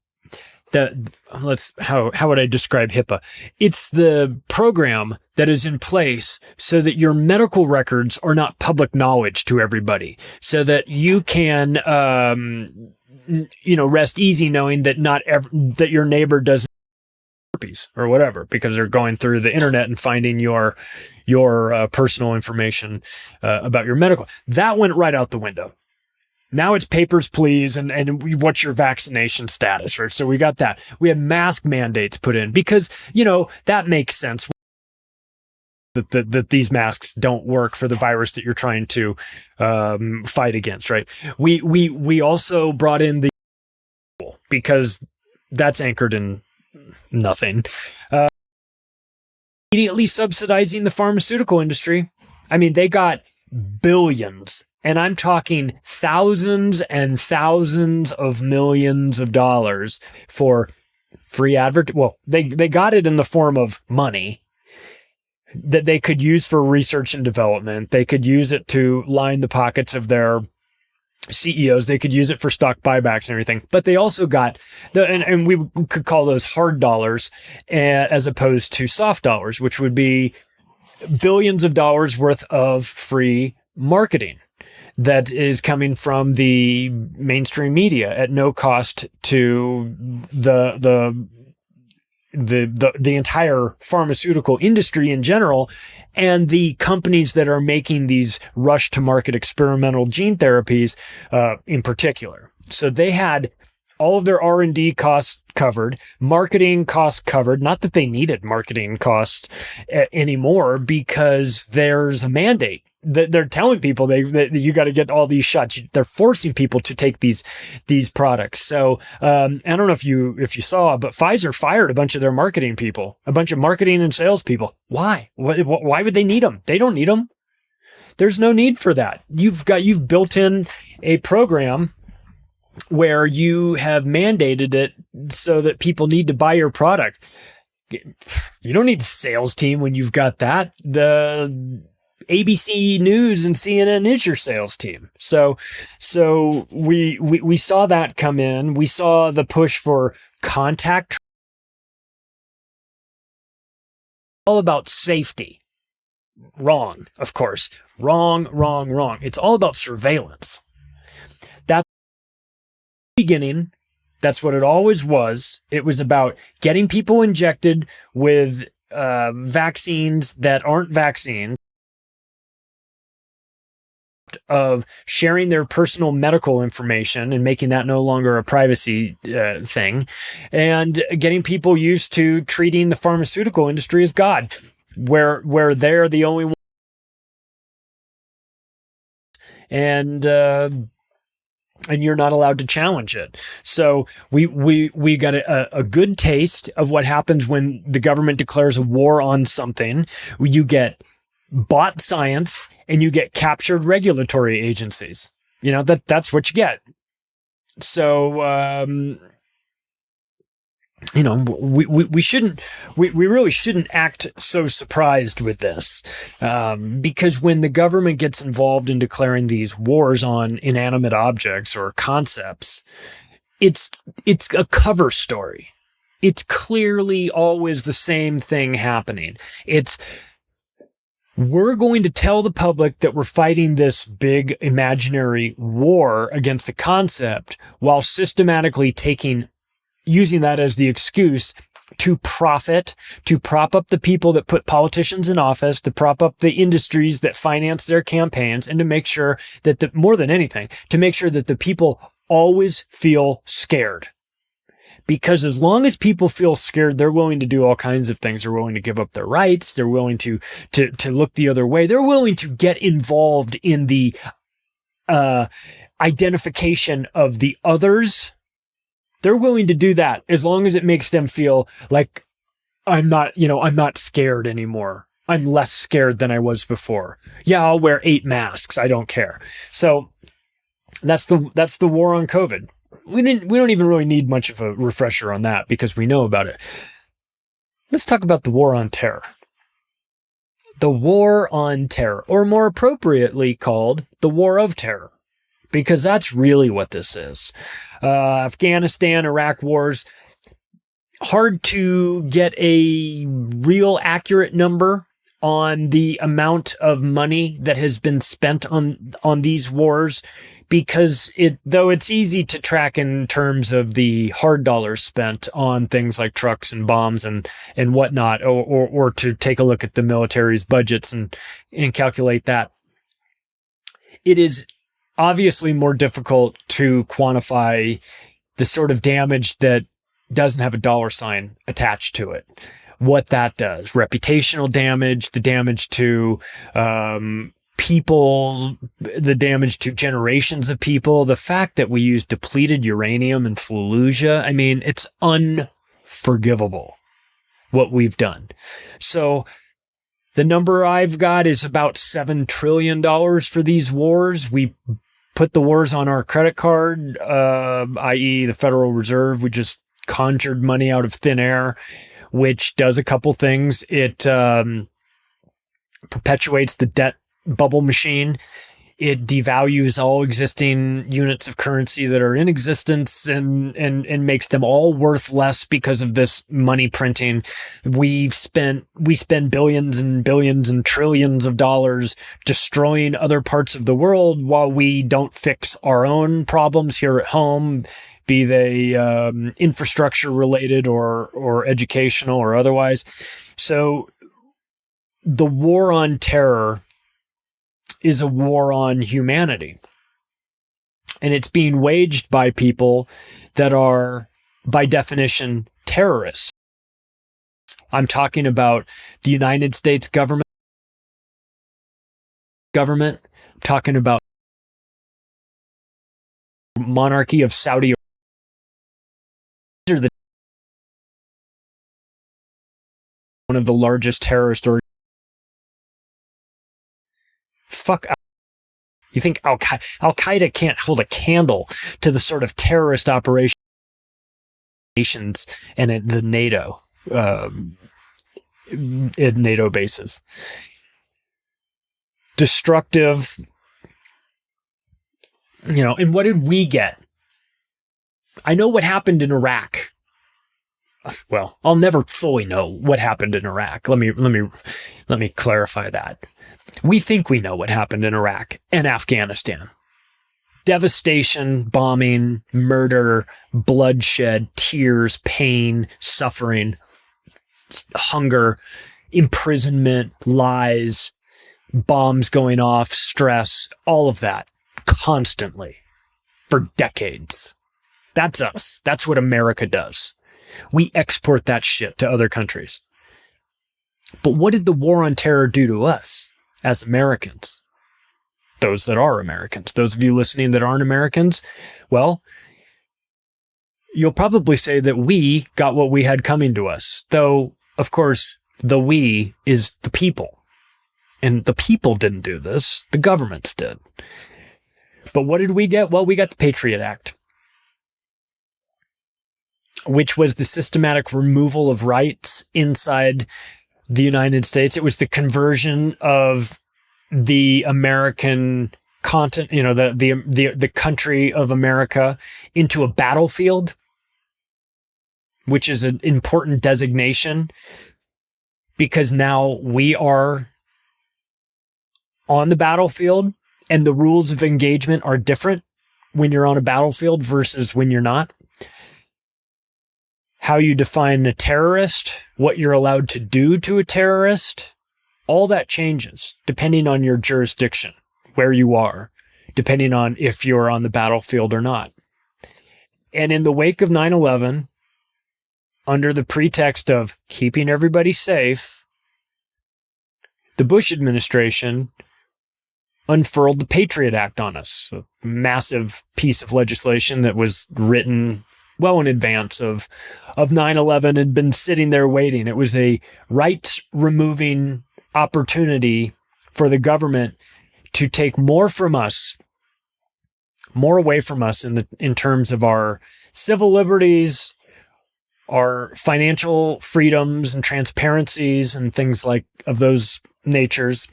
How would I describe HIPAA? It's the program that is in place so that your medical records are not public knowledge to everybody, so that you can, rest easy knowing that that your neighbor doesn't have herpes or whatever, because they're going through the internet and finding your personal information about your medical. That went right out the window. Now it's papers, please, and what's your vaccination status, right? So we got that. We had mask mandates put in because, that makes sense that these masks don't work for the virus that you're trying to fight against, right? We also brought in the because that's anchored in nothing. Immediately subsidizing the pharmaceutical industry. I mean, they got billions. And I'm talking thousands and thousands of millions of dollars for free Well, they got it in the form of money that they could use for research and development. They could use it to line the pockets of their CEOs. They could use it for stock buybacks and everything. But they also got and we could call those hard dollars as opposed to soft dollars, which would be billions of dollars worth of free marketing that is coming from the mainstream media at no cost to the entire pharmaceutical industry in general, and the companies that are making these rush to market experimental gene therapies in particular. So they had all of their R&D costs covered, marketing costs covered. Not that they needed marketing costs anymore, because there's a mandate. They're telling people that you got to get all these shots. They're forcing people to take these products. So I don't know if you saw, but Pfizer fired a bunch of their marketing people, a bunch of marketing and sales people. Why? Why would they need them? They don't need them. There's no need for that. You've built in a program where you have mandated it so that people need to buy your product. You don't need a sales team when you've got that. The ABC News and CNN is your sales team. So we saw that come in. We saw the push for contact. All about safety. Wrong, of course. Wrong. It's all about surveillance. That's the beginning. That's what it always was. It was about getting people injected with vaccines that aren't vaccines, of sharing their personal medical information and making that no longer a privacy thing, and getting people used to treating the pharmaceutical industry as God, where they're the only one. And you're not allowed to challenge it. So we got a good taste of what happens when the government declares a war on something. You get bought science and you get captured regulatory agencies. That's what you get. So we really shouldn't act so surprised with this, because when the government gets involved in declaring these wars on inanimate objects or concepts, it's a cover story. It's clearly always the same thing happening. We're going to tell the public that we're fighting this big imaginary war against a concept while systematically using that as the excuse to profit, to prop up the people that put politicians in office, to prop up the industries that finance their campaigns, and to make sure that more than anything, to make sure that the people always feel scared. Because as long as people feel scared, they're willing to do all kinds of things. They're willing to give up their rights. They're willing to look the other way. They're willing to get involved in the identification of the others. They're willing to do that as long as it makes them feel like I'm not scared anymore. I'm less scared than I was before. Yeah, I'll wear 8 masks. I don't care. So that's the war on COVID. We don't even really need much of a refresher on that because we know about it. Let's talk about the war on terror. The war on terror, or more appropriately called the war of terror, because that's really what this is. Afghanistan, Iraq wars, hard to get a real accurate number on the amount of money that has been spent on these wars, because though it's easy to track in terms of the hard dollars spent on things like trucks and bombs and whatnot, or to take a look at the military's budgets and calculate that, it is obviously more difficult to quantify the sort of damage that doesn't have a dollar sign attached to it. What that does, reputational damage, the damage to people, the damage to generations of people, the fact that we use depleted uranium in Fallujah. I mean, it's unforgivable what we've done. So the number I've got is about $7 trillion for these wars. We put the wars on our credit card, i.e. the Federal Reserve. We just conjured money out of thin air, which does a couple things. It perpetuates the debt bubble machine. It devalues all existing units of currency that are in existence and makes them all worth less because of this money printing. We spend billions and billions and trillions of dollars destroying other parts of the world while we don't fix our own problems here at home, be they infrastructure related or educational or otherwise. So the war on terror is a war on humanity. And it's being waged by people that are, by definition, terrorists. I'm talking about the United States government. I'm talking about monarchy of Saudi Arabia. One of the largest terrorist organizations. Fuck. You think Al-Qaeda can't hold a candle to the sort of terrorist operations and the NATO, NATO bases. Destructive, and what did we get? I know what happened in Iraq. Well, I'll never fully know what happened in Iraq. Let me clarify that. We think we know what happened in Iraq and Afghanistan. devastation, bombing, murder, bloodshed, tears, pain, suffering, hunger, imprisonment, lies, bombs going off, stress, all of that constantly for decades. That's us. That's what America does. We export that shit to other countries. But what did the war on terror do to us as Americans? Those that are Americans, those of you listening that aren't Americans, well, you'll probably say that we got what we had coming to us. Though, of course, the we is the people. And the people didn't do this. The governments did. But what did we get? Well, we got the Patriot Act, which was the systematic removal of rights inside the United States. It was the conversion of the American continent, the country of America into a battlefield, which is an important designation because now we are on the battlefield and the rules of engagement are different when you're on a battlefield versus when you're not. How you define a terrorist, what you're allowed to do to a terrorist, all that changes depending on your jurisdiction, where you are, depending on if you're on the battlefield or not. And in the wake of 9/11, under the pretext of keeping everybody safe, the Bush administration unfurled the Patriot Act on us, a massive piece of legislation that was written well in advance of 9/11, had been sitting there waiting. It was a rights-removing opportunity for the government to take more from us, more away from us in terms of our civil liberties, our financial freedoms and transparencies and things like of those natures.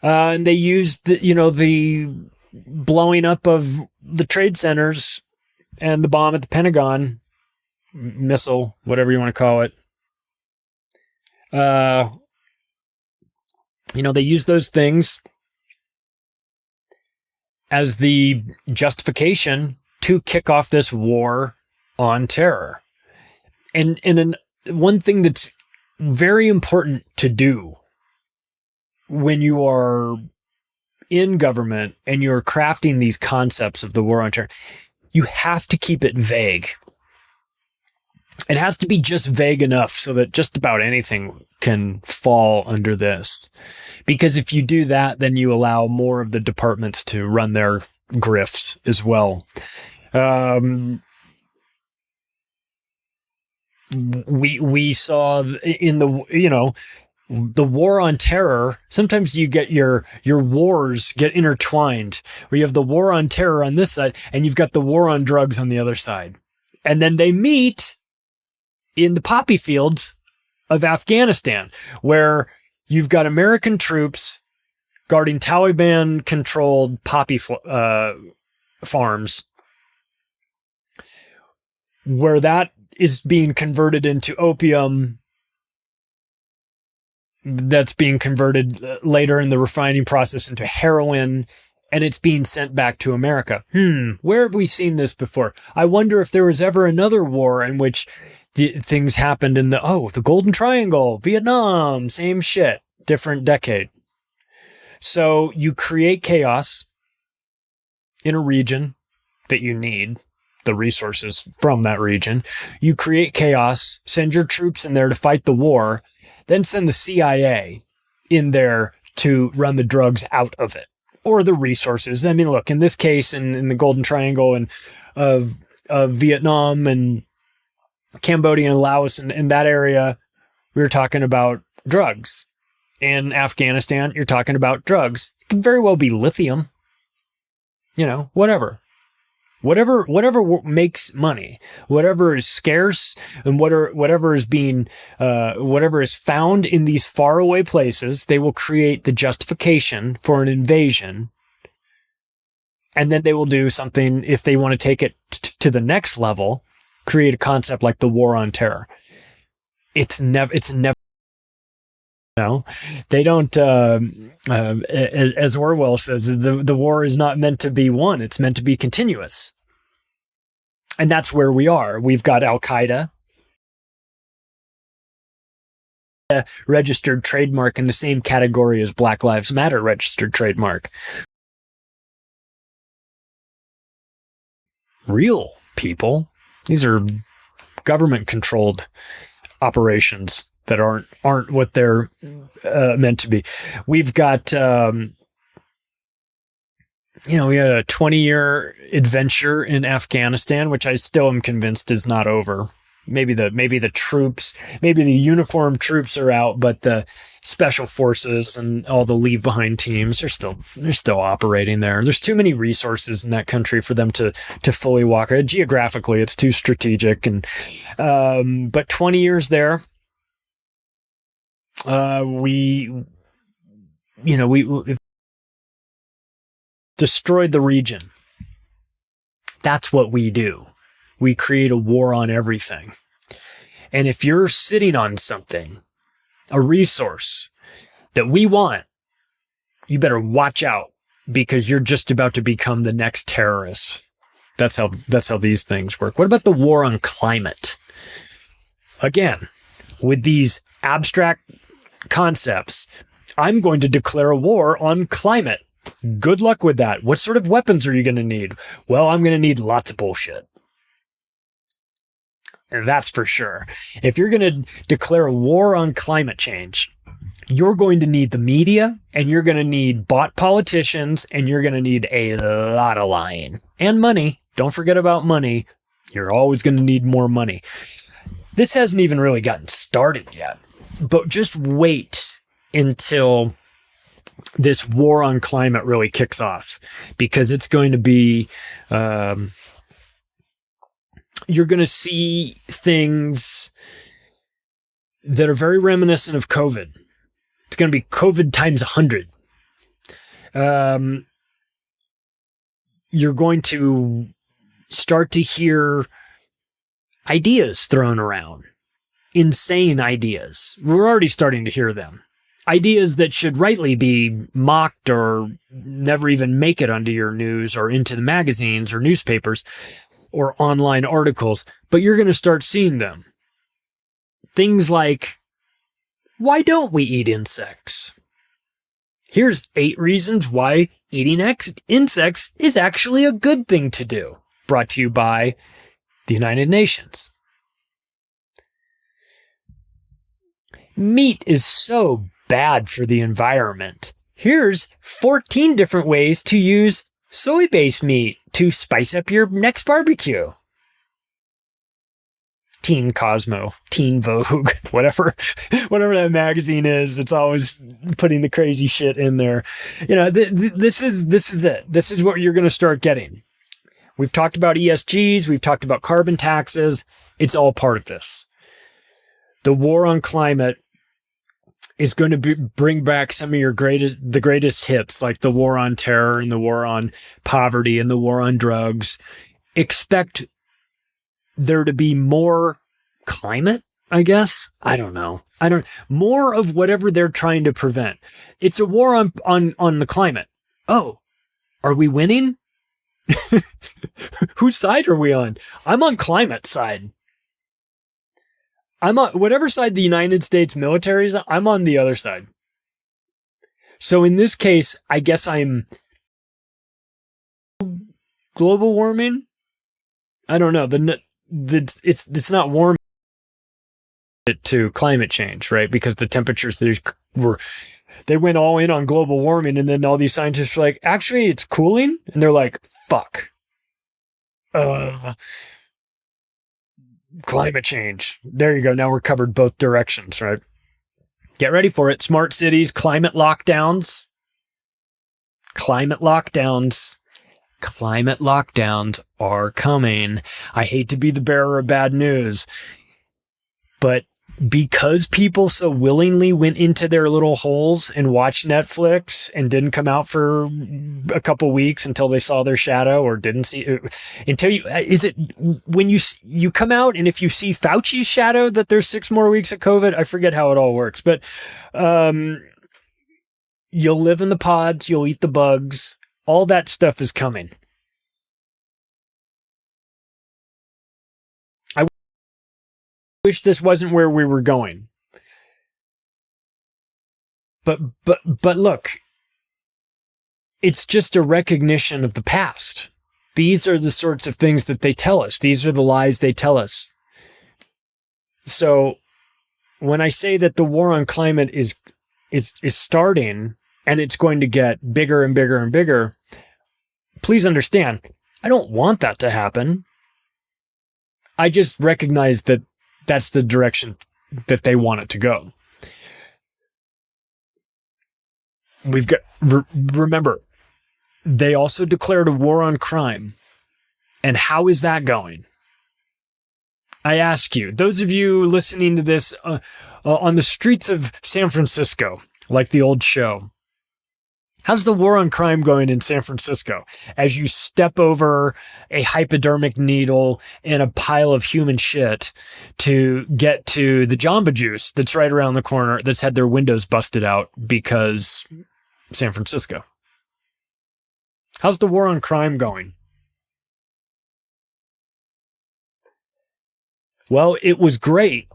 And they used, the blowing up of the trade centers and the bomb at the Pentagon, missile, whatever you want to call it. They use those things as the justification to kick off this war on terror. And one thing that's very important to do when you are in government and you're crafting these concepts of the war on terror, you have to keep it vague. It has to be just vague enough so that just about anything can fall under this. Because if you do that, then you allow more of the departments to run their grifts as well. We saw in the war on terror, sometimes you get your wars get intertwined, where you have the war on terror on this side and you've got the war on drugs on the other side. And then they meet in the poppy fields of Afghanistan, where you've got American troops guarding Taliban-controlled poppy farms, where that is being converted into opium, that's being converted later in the refining process into heroin, and it's being sent back to America. Where have we seen this before? I wonder if there was ever another war in which things happened in the Golden Triangle, Vietnam, same shit, different decade. So you create chaos in a region that you need the resources from that region. You create chaos, send your troops in there to fight the war, then send the CIA in there to run the drugs out of it, or the resources. I mean, look, in this case, in the Golden Triangle and of Vietnam and Cambodia and Laos and in that area, we were talking about drugs. In Afghanistan, you're talking about drugs. It can very well be lithium. Whatever makes money, whatever is scarce, and whatever is found in these faraway places, they will create the justification for an invasion. And then they will do something, if they want to take it to the next level, create a concept like the war on terror. It's never No, they don't. As Orwell says, the war is not meant to be won; it's meant to be continuous, and that's where we are. We've got Al Qaeda, registered trademark in the same category as Black Lives Matter registered trademark. Real people; these are government-controlled operations that aren't what they're meant to be. We've got, we had a 20-year adventure in Afghanistan, which I still am convinced is not over. Maybe the uniformed troops are out, but the special forces and all the leave behind teams are still operating there. There's too many resources in that country for them to fully walk. Geographically, it's too strategic, and but 20 years there. We destroyed the region. That's what we do. We create a war on everything. And if you're sitting on something, a resource that we want, you better watch out, because you're just about to become the next terrorist. That's how these things work. What about the war on climate? Again, with these abstract concepts, I'm going to declare a war on climate. Good luck with that. What sort of weapons are you going to need? Well, I'm going to need lots of bullshit. And that's for sure. If you're going to declare a war on climate change, you're going to need the media, and you're going to need bot politicians, and you're going to need a lot of lying and money. Don't forget about money. You're always going to need more money. This hasn't even really gotten started yet, but just wait until this war on climate really kicks off, because it's going to be, you're going to see things that are very reminiscent of COVID. It's going to be COVID times 100. You're going to start to hear ideas thrown around. Insane ideas. We're already starting to hear them. Ideas that should rightly be mocked or never even make it onto your news or into the magazines or newspapers or online articles, but you're going to start seeing them. Things like, why don't we eat insects? Here's 8 reasons why eating insects is actually a good thing to do. Brought to you by the United Nations. Meat is so bad for the environment. Here's 14 different ways to use soy-based meat to spice up your next barbecue. Teen Cosmo, Teen Vogue, whatever that magazine is, it's always putting the crazy shit in there. This is it. This is what you're going to start getting. We've talked about ESGs. We've talked about carbon taxes. It's all part of this. The war on climate is going to bring back some of the greatest hits, like the war on terror and the war on poverty and the war on drugs. Expect there to be more climate, I guess. I don't know. More of whatever they're trying to prevent. It's a war on the climate. Oh, are we winning? Whose side are we on? I'm on climate side. I'm on whatever side the United States military is on, I'm on the other side. So in this case, I guess I'm global warming. I don't know. It's not warming to climate change, right? Because the temperatures they went all in on global warming, and then all these scientists are like, actually, it's cooling, and they're like, fuck. Climate change. There you go. Now we're covered both directions, right? Get ready for it. Smart cities, climate lockdowns. Climate lockdowns are coming. I hate to be the bearer of bad news, but because people so willingly went into their little holes and watched Netflix and didn't come out for a couple weeks until they saw their shadow, or didn't see it until is it when you come out and if you see Fauci's shadow that there's 6 more weeks of COVID? I forget how it all works, but you'll live in the pods, you'll eat the bugs, all that stuff is coming. Wish this wasn't where we were going. But look, it's just a recognition of the past. These are the sorts of things that they tell us. These are the lies they tell us. So when I say that the war on climate is starting and it's going to get bigger and bigger and bigger, please understand, I don't want that to happen. I just recognize that that's the direction that they want it to go. We've got, remember, they also declared a war on crime. And how is that going? I ask you, those of you listening to this on the streets of San Francisco, like the old show, how's the war on crime going in San Francisco as you step over a hypodermic needle and a pile of human shit to get to the Jamba Juice that's right around the corner that's had their windows busted out because San Francisco? How's the war on crime going? Well, it was great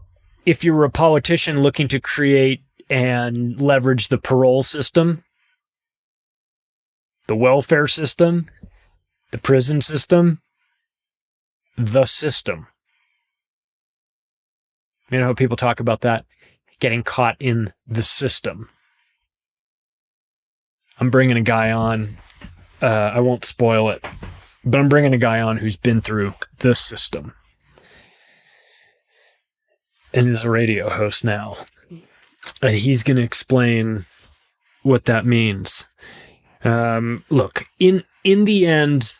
if you were a politician looking to create and leverage the parole system, the welfare system, the prison system, the system. You know how people talk about that? Getting caught in the system. I'm bringing a guy on. I won't spoil it, but I'm bringing a guy on who's been through the system and is a radio host now. And he's going to explain what that means. Look, in the end,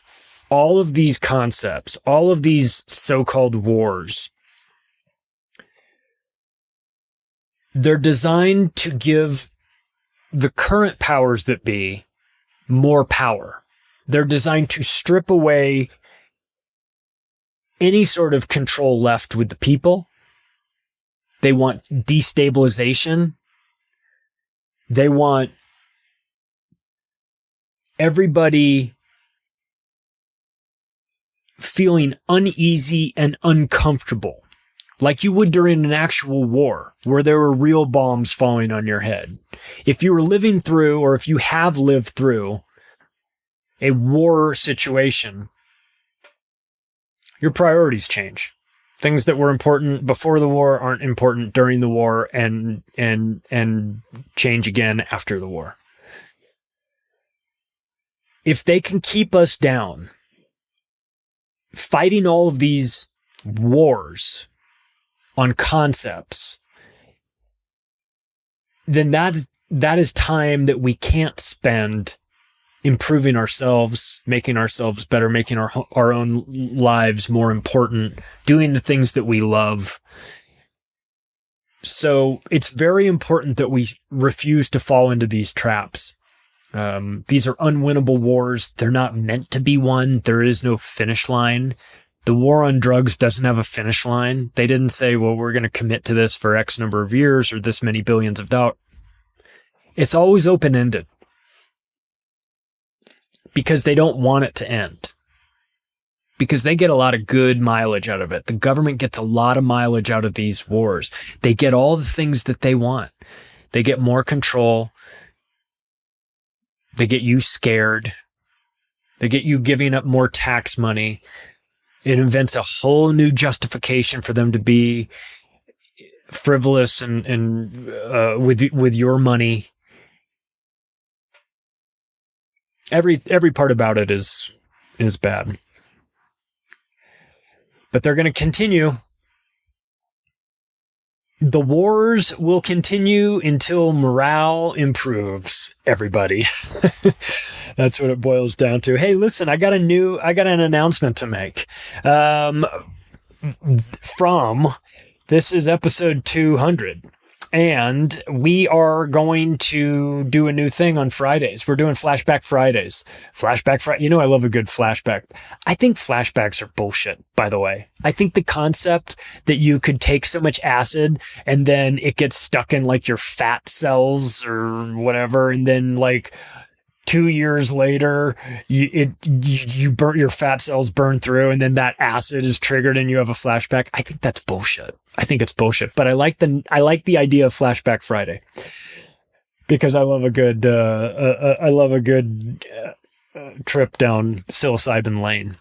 all of these concepts, all of these so-called wars, they're designed to give the current powers that be more power. They're designed to strip away any sort of control left with the people. They want destabilization. They want everybody feeling uneasy and uncomfortable, like you would during an actual war where there were real bombs falling on your head. If you were living through, or if you have lived through a war situation, your priorities change. Things that were important before the war aren't important during the war, and change again after the war. If they can keep us down, fighting all of these wars on concepts, then that is time that we can't spend improving ourselves, making ourselves better, making our own lives more important, doing the things that we love. So it's very important that we refuse to fall into these traps. These are unwinnable wars. They're not meant to be won. There is no finish line. The war on drugs doesn't have a finish line. They didn't say, well, we're going to commit to this for X number of years or this many billions of dollars. It's always open-ended because they don't want it to end, because they get a lot of good mileage out of it. The government gets a lot of mileage out of these wars. They get all the things that they want. They get more control. They get you scared. They get you giving up more tax money. It invents a whole new justification for them to be frivolous and with your money. Every part about it is bad. But they're going to continue. The wars will continue until morale improves, everybody. That's what it boils down to. Hey, listen, I got an announcement to make. From This is episode 200. And we are going to do a new thing on Fridays. We're doing Flashback Fridays. Flashback Friday. You know, I love a good flashback. I think flashbacks are bullshit, by the way. I think the concept that you could take so much acid and then it gets stuck in like your fat cells or whatever. And then like 2 years later, you burn your fat cells burn through and then that acid is triggered and you have a flashback. I think that's bullshit. I think it's bullshit, but I like the idea of Flashback Friday because I love a good trip down psilocybin lane.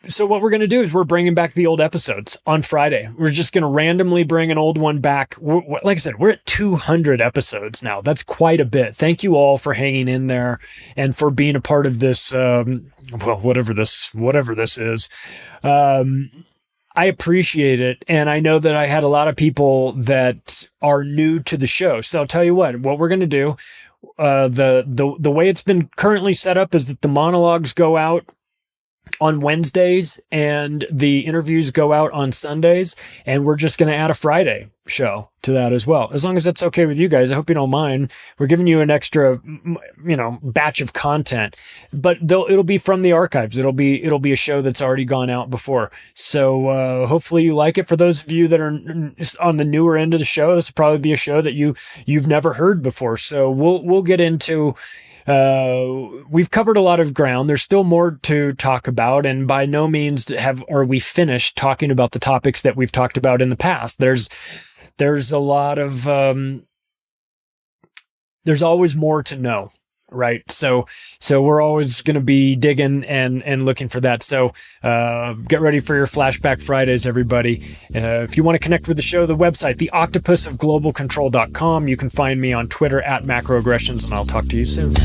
So what we're going to do is we're bringing back the old episodes on Friday. We're just going to randomly bring an old one back. Like I said, we're at 200 episodes now. That's quite a bit. Thank you all for hanging in there and for being a part of this. Whatever this is. I appreciate it. And I know that I had a lot of people that are new to the show. So I'll tell you what we're going to do. The way it's been currently set up is that the monologues go out on Wednesdays and the interviews go out on Sundays, and we're just going to add a Friday show to that as well. As long as that's okay with you guys, I hope you don't mind. We're giving you an extra, batch of content, but it'll be from the archives. It'll be a show that's already gone out before. So, hopefully you like it. For those of you that are on the newer end of the show, this will probably be a show that you've never heard before. So we'll get into, we've covered a lot of ground. There's still more to talk about, and by no means are we finished talking about the topics that we've talked about in the past. There's a lot of there's always more to know, right? So we're always going to be digging and looking for that. So get ready for your Flashback Fridays, everybody. If you want to connect with the show, the website, theoctopusofglobalcontrol.com. You can find me on Twitter @macroaggressions, and I'll talk to you soon.